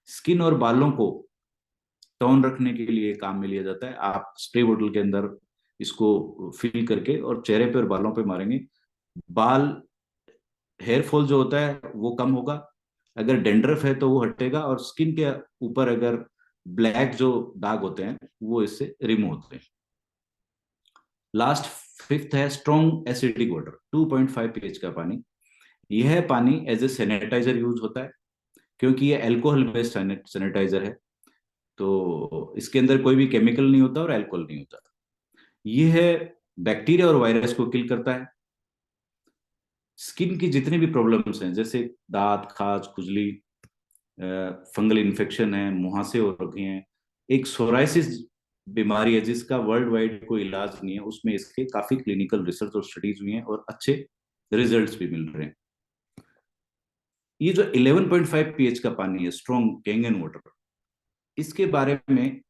स्किन और बालों को टोन रखने के लिए काम में लिया जाता है। आप स्प्रे बोतल के अंदर इसको फिल करके और चेहरे पे और बालों पे मारेंगे, बाल, हेयर फॉल जो होता है वो कम होगा, अगर डेंड्रफ है तो वो हटेगा, और स्किन के ऊपर अगर ब्लैक जो दाग होते हैं वो इससे रिमूव होते हैं। लास्ट फिफ्थ है स्ट्रॉन्ग एसिडिक वाटर, 2.5 पीएच का पानी। यह पानी एज ए सैनिटाइजर यूज होता है, क्योंकि ये अल्कोहल बेस्ड सैनिटाइजर है, तो इसके अंदर कोई भी केमिकल नहीं होता और अल्कोहल नहीं होता। यह बैक्टीरिया और वायरस को किल करता है। स्किन की जितनी भी प्रॉब्लम्स हैं जैसे दांत, खाज, खुजली, फंगल इन्फेक्शन है, मुहासे हो रखे हैं, एक सोराइसिस बीमारी है जिसका वर्ल्ड वाइड कोई इलाज नहीं है, उसमें इसके काफी क्लिनिकल रिसर्च और स्टडीज हुई हैं और अच्छे रिजल्ट्स भी मिल रहे हैं। ये जो 11.5 पीएच का पानी है स्ट्रॉन्ग कैंगन वाटर, इसके बारे में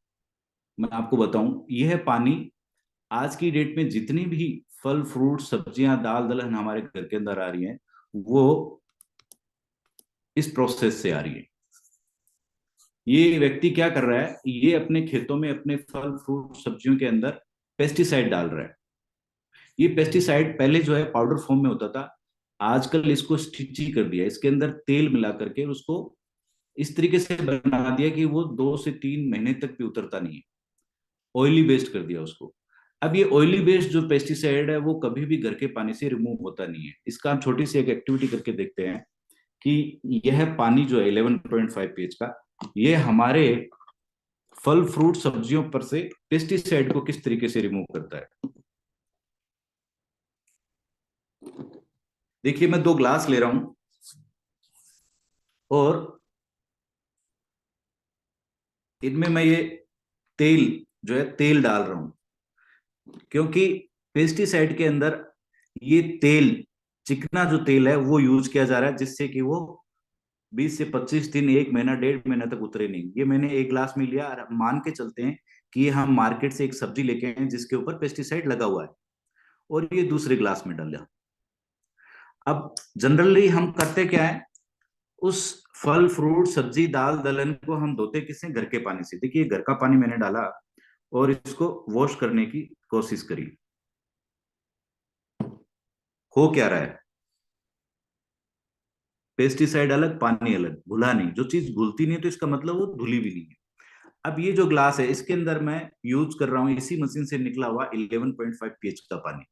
मैं आपको बताऊं, यह पानी आज की डेट में जितनी भी फल, फ्रूट, सब्जियां, दाल दलहन हमारे घर के अंदर आ रही हैं, वो इस प्रोसेस से आ रही है। ये व्यक्ति क्या कर रहा है, ये अपने खेतों में अपने फल फ्रूट सब्जियों के अंदर पेस्टिसाइड डाल रहा है। ये पेस्टिसाइड पहले जो है पाउडर फॉर्म में होता था, आजकल इसको स्टिची कर दिया, इसके अंदर तेल मिला करके उसको इस तरीके से बना दिया कि वो 2 से 3 महीने तक भी उतरता नहीं है। ऑयली बेस्ड कर दिया उसको। अब ये ऑयली बेस्ड जो पेस्टिसाइड है वो कभी भी घर के पानी से रिमूव होता नहीं है। इसका हम छोटी सी एक एक्टिविटी करके देखते हैं कि यह पानी जो है 11.5 pH का, ये हमारे फल फ्रूट सब्जियों पर से पेस्टिसाइड को किस तरीके से रिमूव करता है। देखिए मैं 2 ग्लास ले रहा हूं और इनमें मैं ये तेल जो है तेल डाल रहा हूं, क्योंकि पेस्टिसाइड के अंदर ये तेल, चिकना जो तेल है वो यूज किया जा रहा है, जिससे कि वो 20 से 25 दिन, 1 महीना, 1.5 महीना तक उतरे नहीं। ये मैंने 1 ग्लास में लिया और मान के चलते हैं कि हम मार्केट से एक सब्जी लेके आए जिसके ऊपर पेस्टिसाइड लगा हुआ है, और ये दूसरे ग्लास में डाला। अब जनरली हम करते क्या है, उस फल फ्रूट सब्जी दाल दलहन को हम धोते किससे, घर के पानी से। देखिए घर का पानी मैंने डाला और इसको वॉश करने की कोशिश करी। हो क्या रहा है, पेस्टिसाइड अलग पानी अलग, घुला नहीं। जो चीज घुलती नहीं तो इसका मतलब वो धुली भी नहीं है। अब ये जो ग्लास है इसके अंदर मैं यूज कर रहा हूं इसी मशीन से निकला हुआ 11.5 pH का पानी।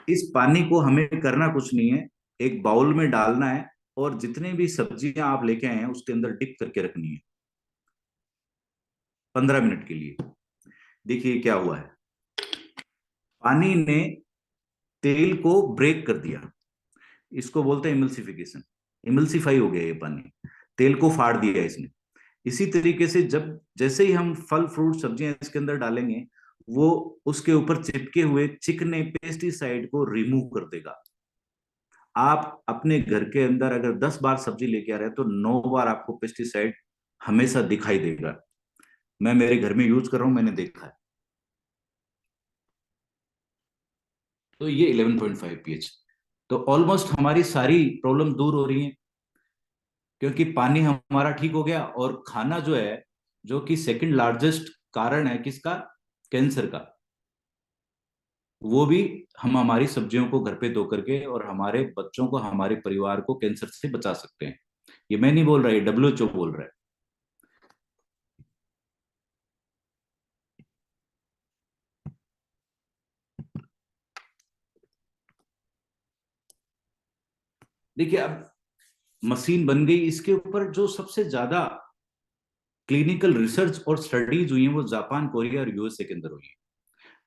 इस पानी को हमें करना कुछ नहीं है, एक बाउल में डालना है और जितने भी सब्जियां आप लेके आए हैं उसके अंदर डिप करके रखनी है 15 मिनट के लिए। देखिए क्या हुआ है, पानी ने तेल को ब्रेक कर दिया। इसको बोलते हैं इमल्सिफिकेशन। इमल्सिफाई हो गया ये पानी, तेल को फाड़ दिया इसने। इसी तरीके से जब जैसे ही हम फल फ्रूट सब्जियां इसके अंदर डालेंगे, वो उसके ऊपर चिपके हुए चिकने पेस्टिसाइड को रिमूव कर देगा। आप अपने घर के अंदर अगर 10 बार सब्जी लेके आ रहे हैं तो 9 बार आपको पेस्टिसाइड हमेशा दिखाई देगा। मैं मेरे घर में यूज कर रहा हूं, मैंने देखा है। तो ये 11.5 pH, तो ऑलमोस्ट हमारी सारी प्रॉब्लम दूर हो रही है, क्योंकि पानी हमारा ठीक हो गया। और खाना जो है, जो कि सेकंड लार्जेस्ट कारण है किसका, कैंसर का, वो भी हम हमारी सब्जियों को घर पे धो करके और हमारे बच्चों को, हमारे परिवार को कैंसर से बचा सकते हैं। ये मैं नहीं बोल रहा, ये WHO बोल रहा है। देखिए अब मशीन बन गई, इसके ऊपर जो सबसे ज्यादा क्लिनिकल रिसर्च और स्टडीज हुई हैं वो जापान, कोरिया और USA के अंदर हुई है।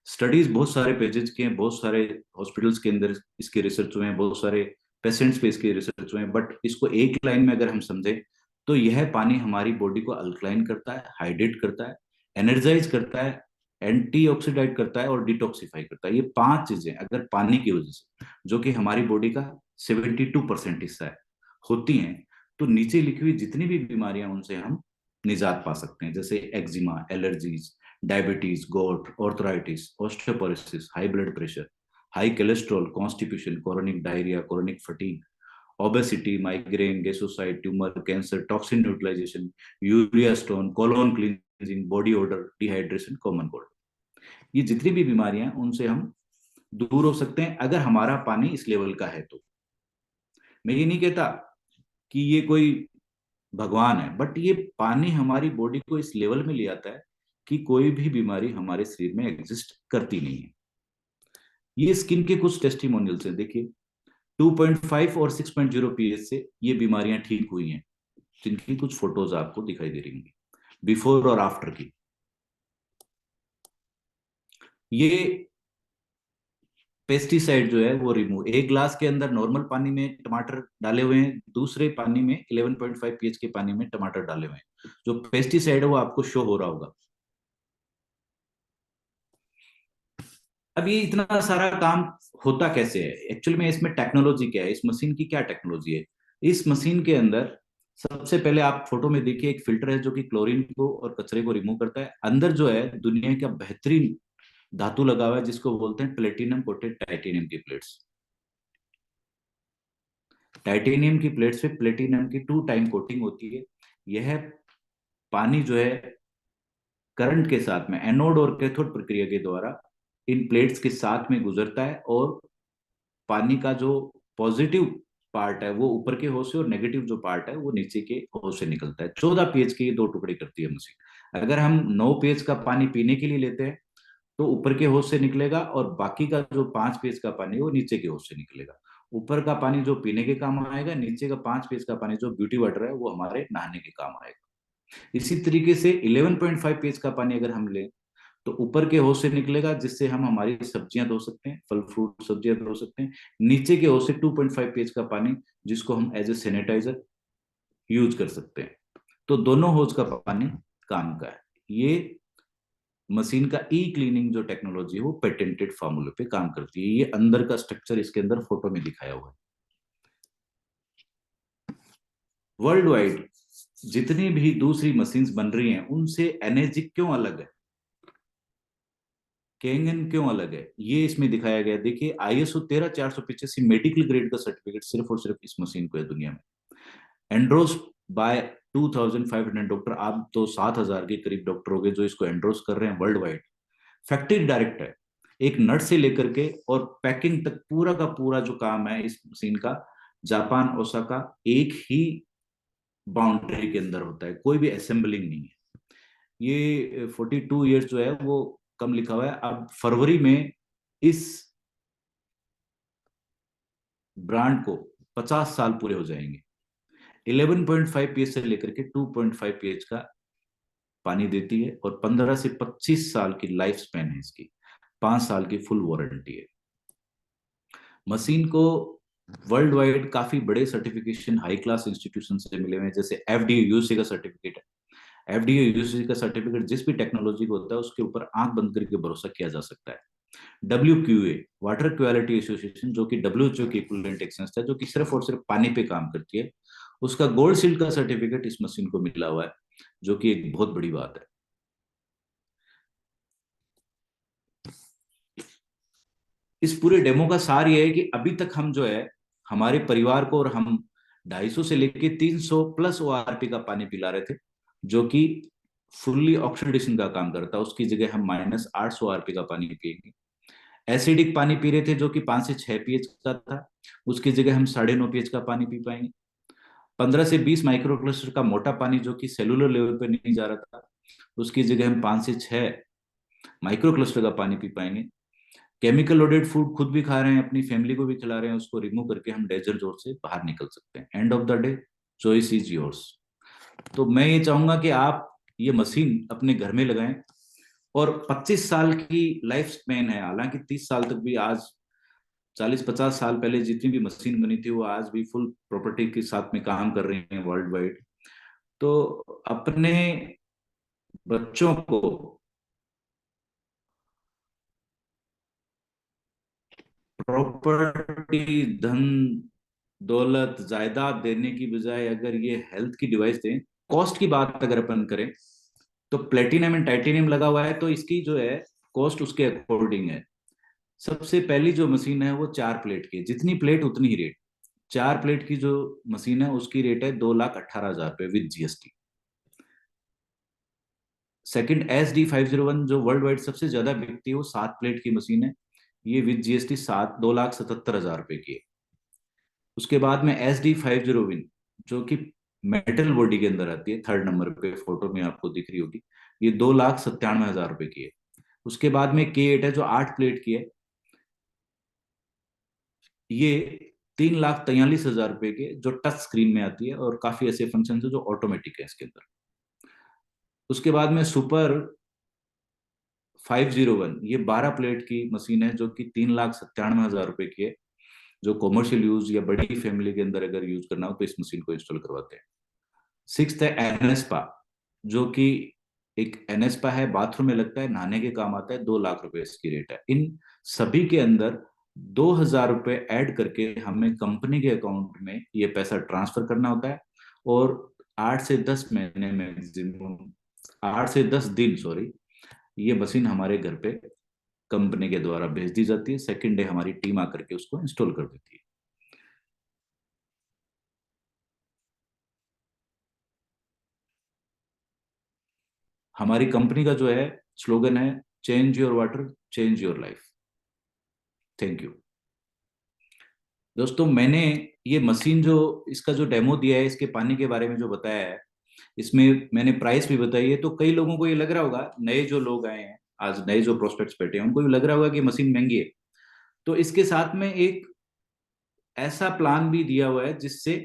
स्टडीज बहुत सारे पेजेस के हैं, बहुत सारे हॉस्पिटल्स के अंदर इसके रिसर्च हुए हैं, बहुत सारे पेशेंट्स पे इसके रिसर्च हुए हैं। बट इसको एक लाइन में अगर हम समझें तो यह पानी हमारी बॉडी को अल्कलाइन करता है, हाइड्रेट करता है, एनर्जाइज करता है, एंटीऑक्सीडाइट करता है और डिटॉक्सिफाई करता है। ये 5 चीजें अगर पानी की वजह से, जो कि हमारी बॉडी का 72% हिस्सा है, होती हैं, तो नीचे लिखी हुई जितनी भी बीमारियां उनसे हम निजात पा सकते हैं, जैसे eczema, allergies, diabetes, gout, arthritis, osteoporosis, high blood pressure, high cholesterol, constipation, chronic diarrhoea, chronic fatigue, obesity, migraine, गेसोसाइड, tumour, cancer, toxin neutralisation, urea stone, colon cleansing, body odour, dehydration, common cold. ये जितनी भी बीमारियां उनसे हम दूर हो सकते हैं अगर हमारा पानी इस लेवल का है तो। मैं ये नहीं कहता कि ये कोई भगवान है, बट ये पानी हमारी बॉडी को इस लेवल में ले आता है कि कोई भी बीमारी हमारे शरीर में एग्जिस्ट करती नहीं है। ये स्किन के कुछ टेस्टिमोनियल्स हैं, देखिए 2.5 और 6.0 पीएच से ये बीमारियां ठीक हुई हैं, जिनकी कुछ फोटोज आपको दिखाई दे रही होंगी बिफोर और आफ्टर की। ये पेस्टिसाइड जो है वो रिमूव, 1 ग्लास के अंदर नॉर्मल पानी में टमाटर डाले हुए हैं, दूसरे पानी में 11.5 पीएच के पानी में टमाटर डाले हुए हैं। जो पेस्टिसाइड है वो आपको शो हो रहा होगा। अब ये इतना सारा काम होता कैसे है एक्चुअल में, इसमें टेक्नोलॉजी क्या है, इस मशीन की क्या टेक्नोलॉजी है। इस मशीन के अंदर सबसे पहले आप फोटो में देखिए एक फिल्टर है जो कि क्लोरीन को और कचरे को रिमूव करता है। अंदर जो है दुनिया का बेहतरीन धातु लगा हुआ है जिसको बोलते हैं प्लेटिनम कोटेड टाइटेनियम की प्लेट्स। टाइटेनियम की प्लेट्स पे प्लेटिनम की 2 टाइम कोटिंग होती है। यह पानी जो है करंट के साथ में एनोड और कैथोड प्रक्रिया के द्वारा इन प्लेट्स के साथ में गुजरता है, और पानी का जो पॉजिटिव पार्ट है वो ऊपर के होश से, और नेगेटिव जो पार्ट है वो नीचे के होश से निकलता है। 14 pH के ये 2 टुकड़े करती है मशीन। अगर हम 9 pH का पानी पीने के लिए लेते हैं तो ऊपर के होश से निकलेगा, और बाकी का जो 5 pH का पानी है वो नीचे के होश से निकलेगा। ऊपर का पानी जो पीने के काम आएगा, नीचे का 5 pH का पानी जो ब्यूटी वाटर है वो हमारे नहाने के काम आएगा। इसी तरीके से 11.5 pH का पानी अगर हम लें तो ऊपर के होश से निकलेगा, जिससे हम हमारी सब्जियां धो सकते हैं, फल फ्रूट सब्जियां धो सकते हैं। नीचे के होश से 2.5 pH का पानी, जिसको हम एज ए सैनिटाइजर यूज कर सकते हैं। तो दोनों होज का पानी काम का है। ये मशीन का ई क्लीनिंग जो टेक्नोलॉजी है वो पेटेंटेड फार्मूले पे काम करती है। ये अंदर का स्ट्रक्चर इसके अंदर फोटो में दिखाया हुआ है। वर्ल्ड वाइड जितनी भी दूसरी मशीन्स बन रही हैं उनसे एनर्जिक क्यों अलग है, केंगन क्यों अलग है, ये इसमें दिखाया गया। देखिए ISO 13485 मेडिकल ग्रेड का सर्टिफिकेट सिर्फ और सिर्फ इस मशीन को है दुनिया में। एंड्रोस बाय 2500 डॉक्टर, आप तो 7000 के करीब डॉक्टर हो गए जो इसको एंड्रोस कर रहे हैं वर्ल्ड वाइड। फैक्ट्री डायरेक्ट है, एक नट से लेकर के और पैकिंग तक पूरा का पूरा जो काम है इस मशीन का, जापान ओसाका एक ही बाउंड्री के अंदर होता है, कोई भी असेंबलिंग नहीं है। ये 42 ईयर्स जो है वो कम लिखा हुआ है। अब फरवरी में इस ब्रांड को 50 साल पूरे हो जाएंगे। 11.5 pH से लेकर के 2.5 pH का पानी देती है, और 15 से 25 साल की लाइफ स्पैन है इसकी, 5 साल की फुल वारंटी है। मशीन को वर्ल्ड वाइड काफी बड़े सर्टिफिकेशन हाई क्लास इंस्टीट्यूशन से मिले हुए हैं, जैसे FDA यूसी का सर्टिफिकेट है। FDA यूसी का सर्टिफिकेट जिस भी टेक्नोलॉजी को होता है उसके ऊपर आंख बंद करके भरोसा किया जा सकता है। WQA वाटर क्वालिटी एसोसिएशन, जो कि WHO की इक्विवेलेंट एक संस्था है जो कि सिर्फ और सिर्फ पानी पे काम करती है, उसका गोल्ड शील्ड का सर्टिफिकेट इस मशीन को मिला हुआ है, जो कि एक बहुत बड़ी बात है। इस पूरे डेमो का सार यह है कि अभी तक हम जो है हमारे परिवार को, और हम 250 से लेके 300 प्लस ORP का पानी पिला रहे थे, जो कि फुल्ली ऑक्सीडेशन का काम करता है। उसकी जगह हम -800 ORP का पानी पिएंगे। एसिडिक पानी पी रहे थे जो कि 5 से 6 pH का था, उसकी जगह हम 9.5 pH का पानी पी पाएंगे। 15 से 20 माइक्रोक्लस्टर का मोटा पानी जो कि सेलुलर लेवल पे नहीं जा रहा था, उसकी जगह हम 5 से 6 माइक्रोक्लस्टर का पानी पी पाएंगे। केमिकल लोडेड फूड खुद भी खा रहे हैं, अपनी फैमिली को भी खिला रहे हैं, उसको रिमूव करके हम डेजर्ट जोन से बाहर निकल सकते हैं। End of the day choice is yours. तो मैं ये चाहूंगा कि आप ये मशीन अपने घर में लगाएं, और 25 साल की लाइफ स्पैन है, हालांकि 30 साल तक भी, आज 40-50 साल पहले जितनी भी मशीन बनी थी वो आज भी फुल प्रॉपर्टी के साथ में काम कर रही हैं वर्ल्ड वाइड। तो अपने बच्चों को प्रॉपर्टी, धन दौलत जायदाद देने की बजाय अगर ये हेल्थ की डिवाइस दें, कॉस्ट की बात अगर अपन करें तो प्लेटिनम एंड टाइटेनियम लगा हुआ है तो इसकी जो है कॉस्ट उसके अकॉर्डिंग है। सबसे पहली जो मशीन है वो 4 प्लेट की है, जितनी प्लेट उतनी ही रेट। 4 प्लेट की जो मशीन है उसकी रेट है 2,18,000 रुपए विद GST। सेकंड SD 501 जो वर्ल्ड वाइड सबसे ज्यादा बिकती है वो 7 प्लेट की मशीन है, ये विद GST 2,77,000 रुपए की है। उसके बाद में SD 501 जो कि मेटल बॉडी के अंदर आती है, 3rd नंबर पे फोटो में आपको दिख रही होगी, ये 2,97,000 रुपए की है। उसके बाद में K8 है जो 8 प्लेट की है, ये 3,43,000 रुपए के, जो टच स्क्रीन में आती है, और काफी ऐसे फंक्शन है जो ऑटोमेटिक है इसके अंदर। उसके बाद में सुपर 501, ये 12 प्लेट की मशीन है जो कि 3,97,000 रुपए की है, जो कॉमर्शियल यूज या बड़ी फैमिली के अंदर अगर यूज करना हो तो इस मशीन को इंस्टॉल करवाते हैं। सिक्स्थ है एनएसपा, जो कि एक एनएसपा है, बाथरूम में लगता है, नहाने के काम आता है, 2 लाख रुपए इसकी रेट है। इन सभी के अंदर 2,000 रुपए ऐड करके हमें कंपनी के अकाउंट में ये पैसा ट्रांसफर करना होता है, और 8 से 10 महीने मैक्सिमम, 8 से 10 दिन सॉरी, ये मशीन हमारे घर पे कंपनी के द्वारा भेज दी जाती है। सेकेंड डे हमारी टीम आकर के उसको इंस्टॉल कर देती है। हमारी कंपनी का जो है स्लोगन है, change your water, change your life. Thank you. दोस्तों, मैंने ये मशीन जो इसका जो डेमो दिया है, इसके पानी के बारे में जो बताया है, इसमें मैंने प्राइस भी बताई है, तो कई लोगों को ये लग रहा होगा, नए जो लोग आए हैं आज, नए जो प्रोस्पेक्ट्स बैठे हैं, उनको भी लग रहा होगा कि मशीन महंगी है। तो इसके साथ में एक ऐसा प्लान भी दिया हुआ है जिससे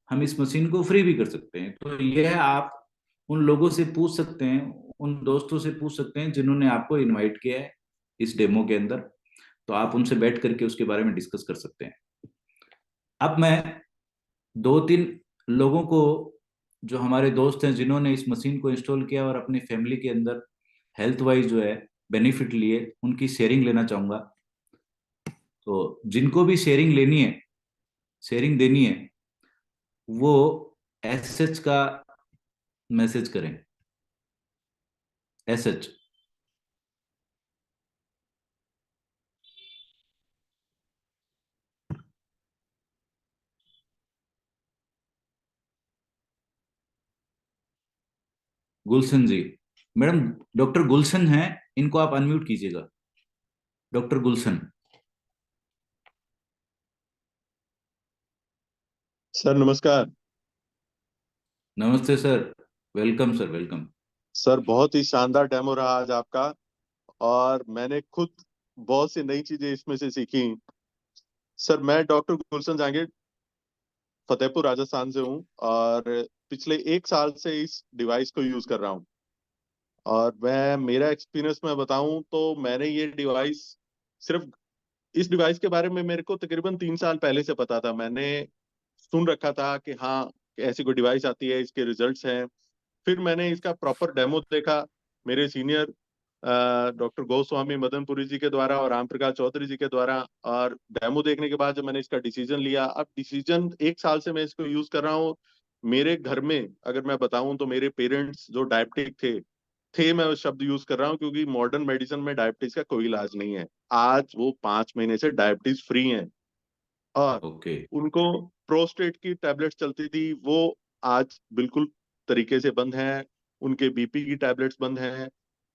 हम इस मशीन को फ्री भी कर सकते हैं। तो यह आप उन लोगों से पूछ सकते हैं, उन दोस्तों से पूछ सकते हैं जिन्होंने आपको इनवाइट किया है इस डेमो के अंदर, तो आप उनसे बैठ करके उसके बारे में डिस्कस कर सकते हैं। अब मैं दो तीन लोगों को, जो हमारे दोस्त हैं जिन्होंने इस मशीन को इंस्टॉल किया और अपनी फैमिली के अंदर हेल्थ वाइज जो है बेनिफिट लिए, उनकी शेयरिंग लेना चाहूंगा। तो जिनको भी शेयरिंग लेनी है, शेयरिंग देनी है, वो एसएच का मैसेज करें। एसएच। गुलशन जी, मैडम डॉक्टर गुलशन हैं, इनको आप अनम्यूट कीजिएगा। डॉक्टर गुलशन। सर नमस्कार। नमस्ते sir. Welcome sir, welcome. Sir बहुत ही शानदार डेमो रहा आज आपका, और मैंने खुद बहुत सी नई चीजें इसमें से सीखी। सर मैं डॉक्टर गुलशन जहांगीर फतेहपुर राजस्थान से हूँ, और पिछले 1 साल से इस डिवाइस को यूज कर रहा हूँ। और मैं मेरा एक्सपीरियंस मैं बताऊं तो मैंने ये डिवाइस सिर्फ, इस डिवाइस के बारे में मेरे को तकरीबन 3 साल पहले से पता था। मैंने सुन रखा था कि हाँ ऐसी कोई डिवाइस आती है, इसके रिजल्ट्स हैं। फिर मैंने इसका प्रॉपर डेमो देखा मेरे सीनियर डॉक्टर गोस्वामी मदनपुरी जी के द्वारा और राम प्रकाश चौधरी जी के द्वारा। और डेमो देखने के बाद जब मैंने इसका डिसीजन लिया, अब डिसीजन 1 साल से मैं इसको यूज कर रहा हूँ। मेरे घर में अगर मैं बताऊं तो मेरे पेरेंट्स जो डायबिटिक थे मैं वो शब्द यूज कर रहा हूँ क्योंकि मॉडर्न मेडिसिन में डायबिटीज का कोई इलाज नहीं है। आज वो 5 महीने से डायबिटीज फ्री हैं। और ओके। उनको प्रोस्टेट की टैबलेट्स चलती थी, वो आज बिल्कुल तरीके से बंद है। उनके बीपी की टैबलेट्स बंद हैं।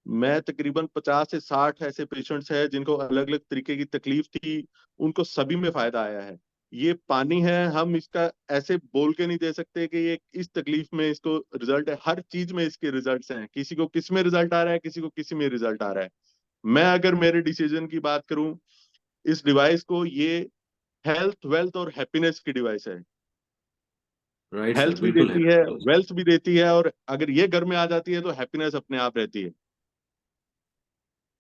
मैं तकरीबन 50 से 60 ऐसे पेशेंट्स हैं जिनको अलग अलग तरीके की तकलीफ थी, उनको सभी में फायदा आया है। ये पानी है, हम इसका ऐसे बोल के नहीं दे सकते कि ये इस तकलीफ में इसको रिजल्ट है। हर चीज में इसके रिजल्ट्स हैं। किसी को किस में रिजल्ट आ रहा है, किसी को किसी में रिजल्ट आ रहा है। मैं अगर मेरे डिसीजन की बात करूं, इस डिवाइस को, ये हेल्थ वेल्थ और हैप्पीनेस की डिवाइस है। राइट सर, हेल्थ भी बिल्कुल है। देती है, वेल्थ भी देती है, और अगर ये घर में आ जाती है तो हैप्पीनेस अपने आप रहती है।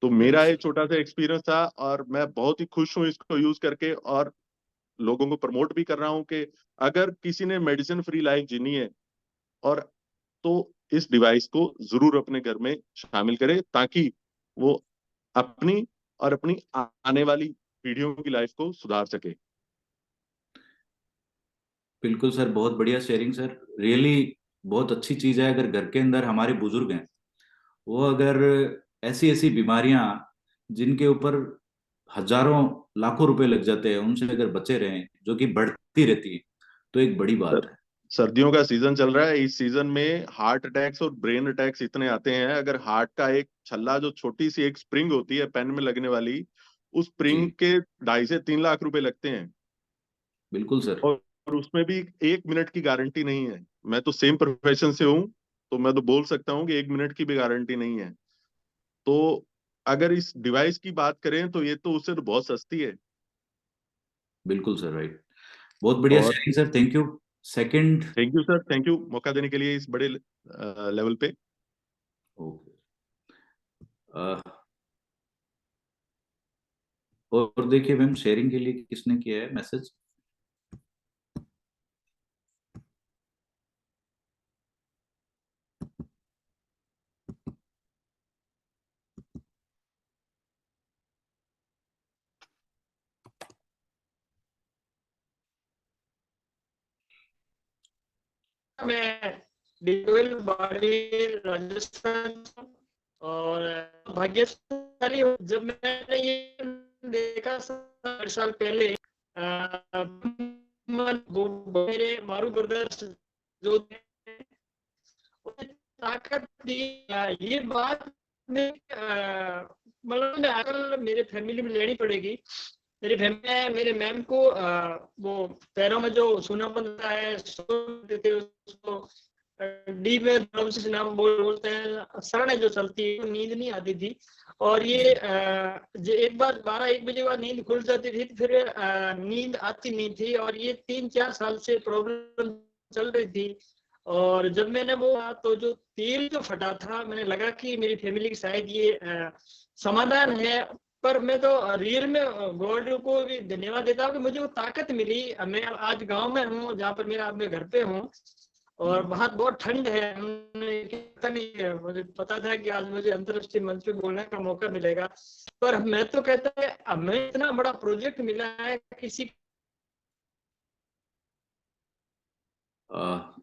तो राइट मेरा ये सर। छोटा सा एक्सपीरियंस था, और मैं बहुत ही खुश हूँ इसको यूज करके, और लोगों को प्रमोट भी कर रहा हूँ कि अगर किसी ने मेडिसिन फ्री लाइफ जीनी है, और तो इस डिवाइस को जरूर अपने घर में शामिल करें, ताकि वो अपनी और अपनी आने वाली पीढ़ियों की लाइफ को सुधार सके। बिल्कुल सर, बहुत बढ़िया शेयरिंग सर। रियली बहुत अच्छी चीज है। अगर घर के अंदर हमारे बुजुर्ग हैं, वो अगर ऐसी ऐसी बीमारियां जिनके ऊपर हजारों लाखों रुपए लग जाते हैं, उनसे अगर बचे रहें, जो कि बढ़ती रहती है, तो एक बड़ी बात सर है। सर्दियों का सीजन चल रहा है, इस सीजन में हार्ट अटैक्स और ब्रेन अटैक्स इतने आते हैं। अगर हार्ट का एक छल्ला, जो छोटी सी एक स्प्रिंग होती है पेन में लगने वाली, उस जी। स्प्रिंग के 2.5 से 3 लाख रुपए लगते हैं। बिल्कुल सर। और उसमें भी 1 मिनट की गारंटी नहीं है। मैं तो सेम प्रोफेशन से हूँ, तो मैं तो बोल सकता हूँ कि 1 मिनट की भी गारंटी नहीं है। तो अगर इस डिवाइस की बात करें तो ये तो उससे तो बहुत सस्ती है। बिल्कुल सर, राइट। बहुत बढ़िया और sharing sir, thank you. Second. Thank you sir, thank you मौका देने के लिए इस बड़े लेवल पे। ओके। और देखिए मैम, शेयरिंग के लिए किसने किया है मैसेज? मैं डिटेल बाड़ी राजस्थान और भाग्यशाली हूँ। जब मैंने ये देखा 8 साल पहले, वो मेरे मारू ब्रदर्स जो ताकत दी। ये बात में मतलब अकल मेरे फैमिली में लेनी पड़ेगी। मेरी फैमिली में मेरे मैम को वो पैरों में जो सूना बनता है, देते उसको डी में प्रॉब्लम नाम बोलते हैं, शरण जो चलती है, नींद नहीं आती थी। और ये जो एक बार 12-1 बजे बाद नींद खुल जाती थी, फिर नींद आती नहीं थी, और ये 3-4 साल से प्रॉब्लम चल रही थी। और जब मैंने वो तो जो तेल जो फटा था, मैंने लगा कि मेरी फैमिली की शायद ये समाधान है। पर मैं तो रियल में गॉड को भी धन्यवाद देता हूँ कि मुझे वो ताकत मिली। मैं आज गांव में हूँ, जहाँ पर मेरा मैं घर पे हूँ, और वहाँ बहुत ठंड है। पता नहीं है, मुझे पता था कि आज मुझे अंतर्राष्ट्रीय मंच पे बोलने का मौका मिलेगा, पर मैं तो कहता है हमें इतना बड़ा प्रोजेक्ट मिला है किसी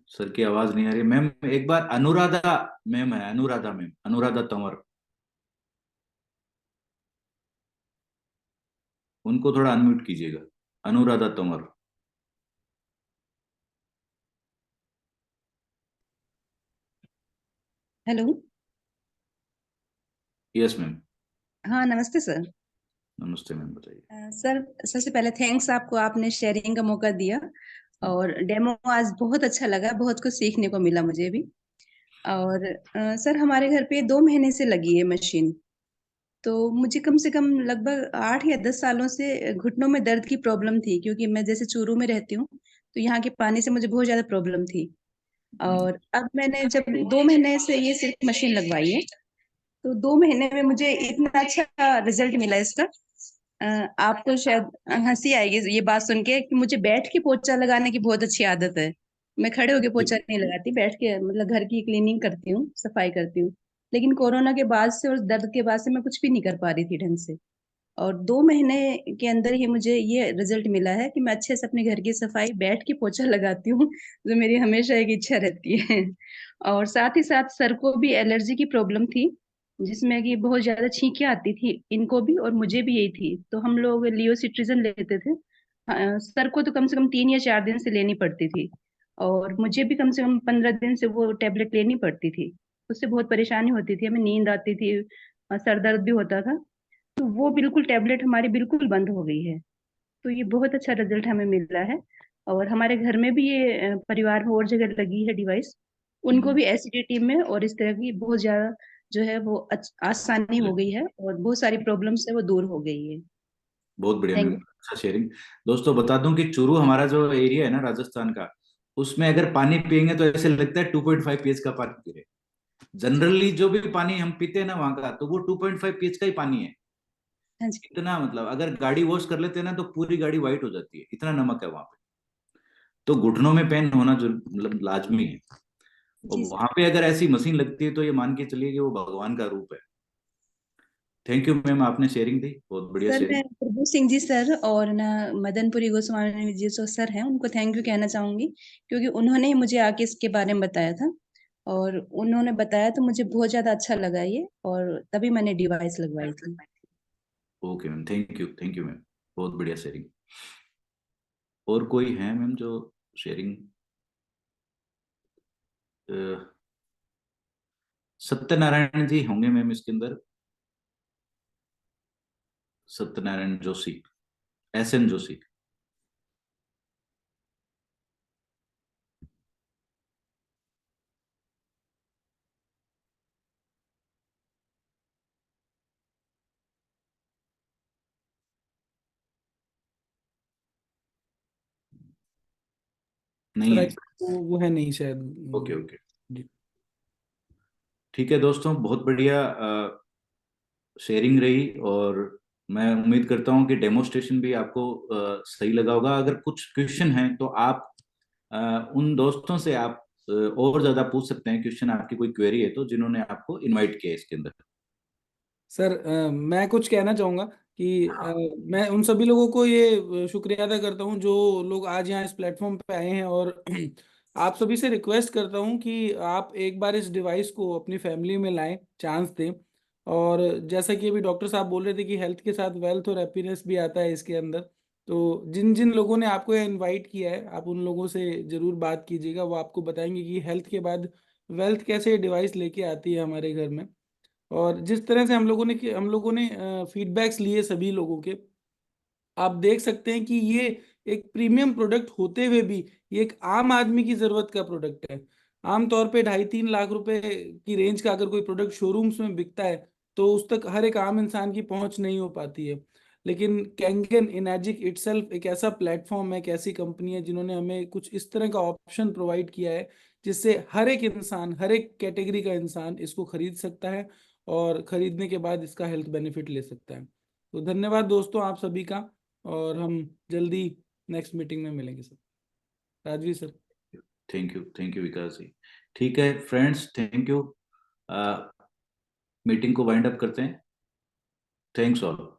सर की आवाज नहीं आ रही मैम। एक बार अनुराधा मैम है, अनुराधा मैम, अनुराधा तंवर, उनको थोड़ा अनम्यूट कीजिएगा। Anuradha Tanwar. Hello. Yes ma'am. हाँ, नमस्ते सर। नमस्ते मैम, बताइए। सर, सबसे पहले थैंक्स आपको, आपने शेयरिंग का मौका दिया, और डेमो आज बहुत अच्छा लगा, बहुत कुछ सीखने को मिला मुझे भी। और सर, हमारे घर पे 2 महीने से लगी है मशीन। तो मुझे कम से कम लगभग 8 या 10 सालों से घुटनों में दर्द की प्रॉब्लम थी, क्योंकि मैं जैसे चूरू में रहती हूँ, तो यहाँ के पानी से मुझे बहुत ज्यादा प्रॉब्लम थी। और अब मैंने जब 2 महीने से ये सिर्फ मशीन लगवाई है, तो 2 महीने में मुझे इतना अच्छा रिजल्ट मिला इसका। आपको शायद हंसी आएगी ये बात सुन के कि मुझे बैठ के पोछा लगाने की बहुत अच्छी आदत है। मैं खड़े होके पोछा नहीं लगाती, बैठ के मतलब घर की क्लीनिंग करती हूँ, सफाई करती हूँ। लेकिन कोरोना के बाद से और दर्द के बाद से मैं कुछ भी नहीं कर पा रही थी ढंग से। और 2 महीने के अंदर ही मुझे ये रिजल्ट मिला है कि मैं अच्छे से अपने घर की सफाई बैठ के पोछा लगाती हूँ, जो मेरी हमेशा एक इच्छा रहती है। और साथ ही साथ सर को भी एलर्जी की प्रॉब्लम थी, जिसमें कि बहुत ज्यादा छींकें आती थी, इनको भी और मुझे भी यही थी। तो हम लोग लियो सिट्रिजन लेते थे। सर को तो कम से कम 3 या 4 दिन से लेनी पड़ती थी, और मुझे भी कम से कम 15 दिन से वो टेबलेट लेनी पड़ती थी। उससे बहुत परेशानी होती थी, हमें नींद आती थी, सर दर्द भी होता था। तो वो बिल्कुल टेबलेट हमारी बिल्कुल बंद हो गई है। तो ये बहुत अच्छा रिजल्ट हमें मिला है। और हमारे घर में भी ये परिवार में और जगह लगी है डिवाइस, उनको भी एसिडिटी में और इस तरह की बहुत ज्यादा जो है वो आसानी हो गई है, और बहुत सारी प्रॉब्लम्स है वो दूर हो गई है। बहुत बढ़िया थैंक मैम, यू। अच्छा शेयरिंग। दोस्तों बता दूं कि चूरू हमारा जो एरिया है ना राजस्थान का, उसमें अगर पानी पियेंगे तो ऐसे लगता है 2.5 पीएच का पानी पी रहे। जनरली जो भी पानी हम पीते हैं ना वहां का, तो वो 2.5 पीएच का ही पानी है। हाँ जी। इतना मतलब अगर गाड़ी वॉश कर लेते हैं ना तो पूरी गाड़ी व्हाइट हो जाती है, इतना नमक है वहां पे। तो घुटनों में पेन होना जो मतलब लाजमी है। और जी वहां सर। पे अगर ऐसी मशीन लगती है तो ये मान के चलिए कि वो भगवान का रूप है। थैंक यू मैम, आपने शेयरिंग दी, बहुत बढ़िया सर, शेयरिंग। मैं प्रभु सिंह जी सर और ना मदनपुरी गोस्वामी जी जो सर हैं, उनको थैंक यू कहना चाहूंगी, क्योंकि उन्होंने ही मुझे आके इसके बारे में बताया था। और उन्होंने बताया तो मुझे बहुत ज्यादा अच्छा लगा ये, और तभी मैंने डिवाइस लगवाई थी। Okay ma'am, thank you ma'am, बहुत बढ़िया शेयरिंग। और कोई है मैम जो शेयरिंग? सत्यनारायण जी होंगे मैम इसके अंदर। सत्यनारायण जोशी, SN जोशी। नहीं सर है। वो है नहीं शायद। ओके ओके, जी। ठीक है दोस्तों, बहुत बढ़िया शेयरिंग रही। और मैं उम्मीद करता हूँ कि डेमोस्ट्रेशन भी आपको सही लगा होगा। अगर कुछ क्वेश्चन हैं तो आप उन दोस्तों से आप और ज्यादा पूछ सकते हैं क्वेश्चन, आपकी कोई क्वेरी है तो, जिन्होंने आपको इनवाइट किया है इसके अंदर। सर मैं कुछ कहना चाहूँगा कि हाँ। मैं उन सभी लोगों को ये शुक्रिया अदा करता हूँ जो लोग आज यहाँ इस प्लेटफॉर्म पे आए हैं। और आप सभी से रिक्वेस्ट करता हूँ कि आप एक बार इस डिवाइस को अपनी फैमिली में लाएं, चांस दें। और जैसा कि अभी डॉक्टर साहब बोल रहे थे कि हेल्थ के साथ वेल्थ और हैप्पीनेस भी आता है इसके अंदर। तो जिन जिन लोगों ने आपको इनवाइट किया है, आप उन लोगों से ज़रूर बात कीजिएगा, वो आपको बताएंगे कि हेल्थ के बाद वेल्थ कैसे ये डिवाइस लेके आती है हमारे घर में। और जिस तरह से हम लोगों ने फीडबैक्स लिए सभी लोगों के, आप देख सकते हैं कि ये एक प्रीमियम प्रोडक्ट होते हुए भी ये एक आम आदमी की जरूरत का प्रोडक्ट है। आमतौर पे 2.5-3 लाख रुपए की रेंज का अगर कोई प्रोडक्ट शोरूम्स में बिकता है तो उस तक हर एक आम इंसान की पहुंच नहीं हो पाती है। लेकिन कैंगन इनर्जिक इटसेल्फ एक ऐसा प्लेटफॉर्म है, एक ऐसी कंपनी है जिन्होंने हमें कुछ इस तरह का ऑप्शन प्रोवाइड किया है जिससे हर एक इंसान, हर एक कैटेगरी का इंसान इसको खरीद सकता है और खरीदने के बाद इसका हेल्थ बेनिफिट ले सकता है। तो धन्यवाद दोस्तों आप सभी का, और हम जल्दी नेक्स्ट मीटिंग में मिलेंगे sir. Rajveer sir. Thank you Vikas ji. ठीक है फ्रेंड्स, थैंक यू। मीटिंग को वाइंड अप करते हैं। Thanks all.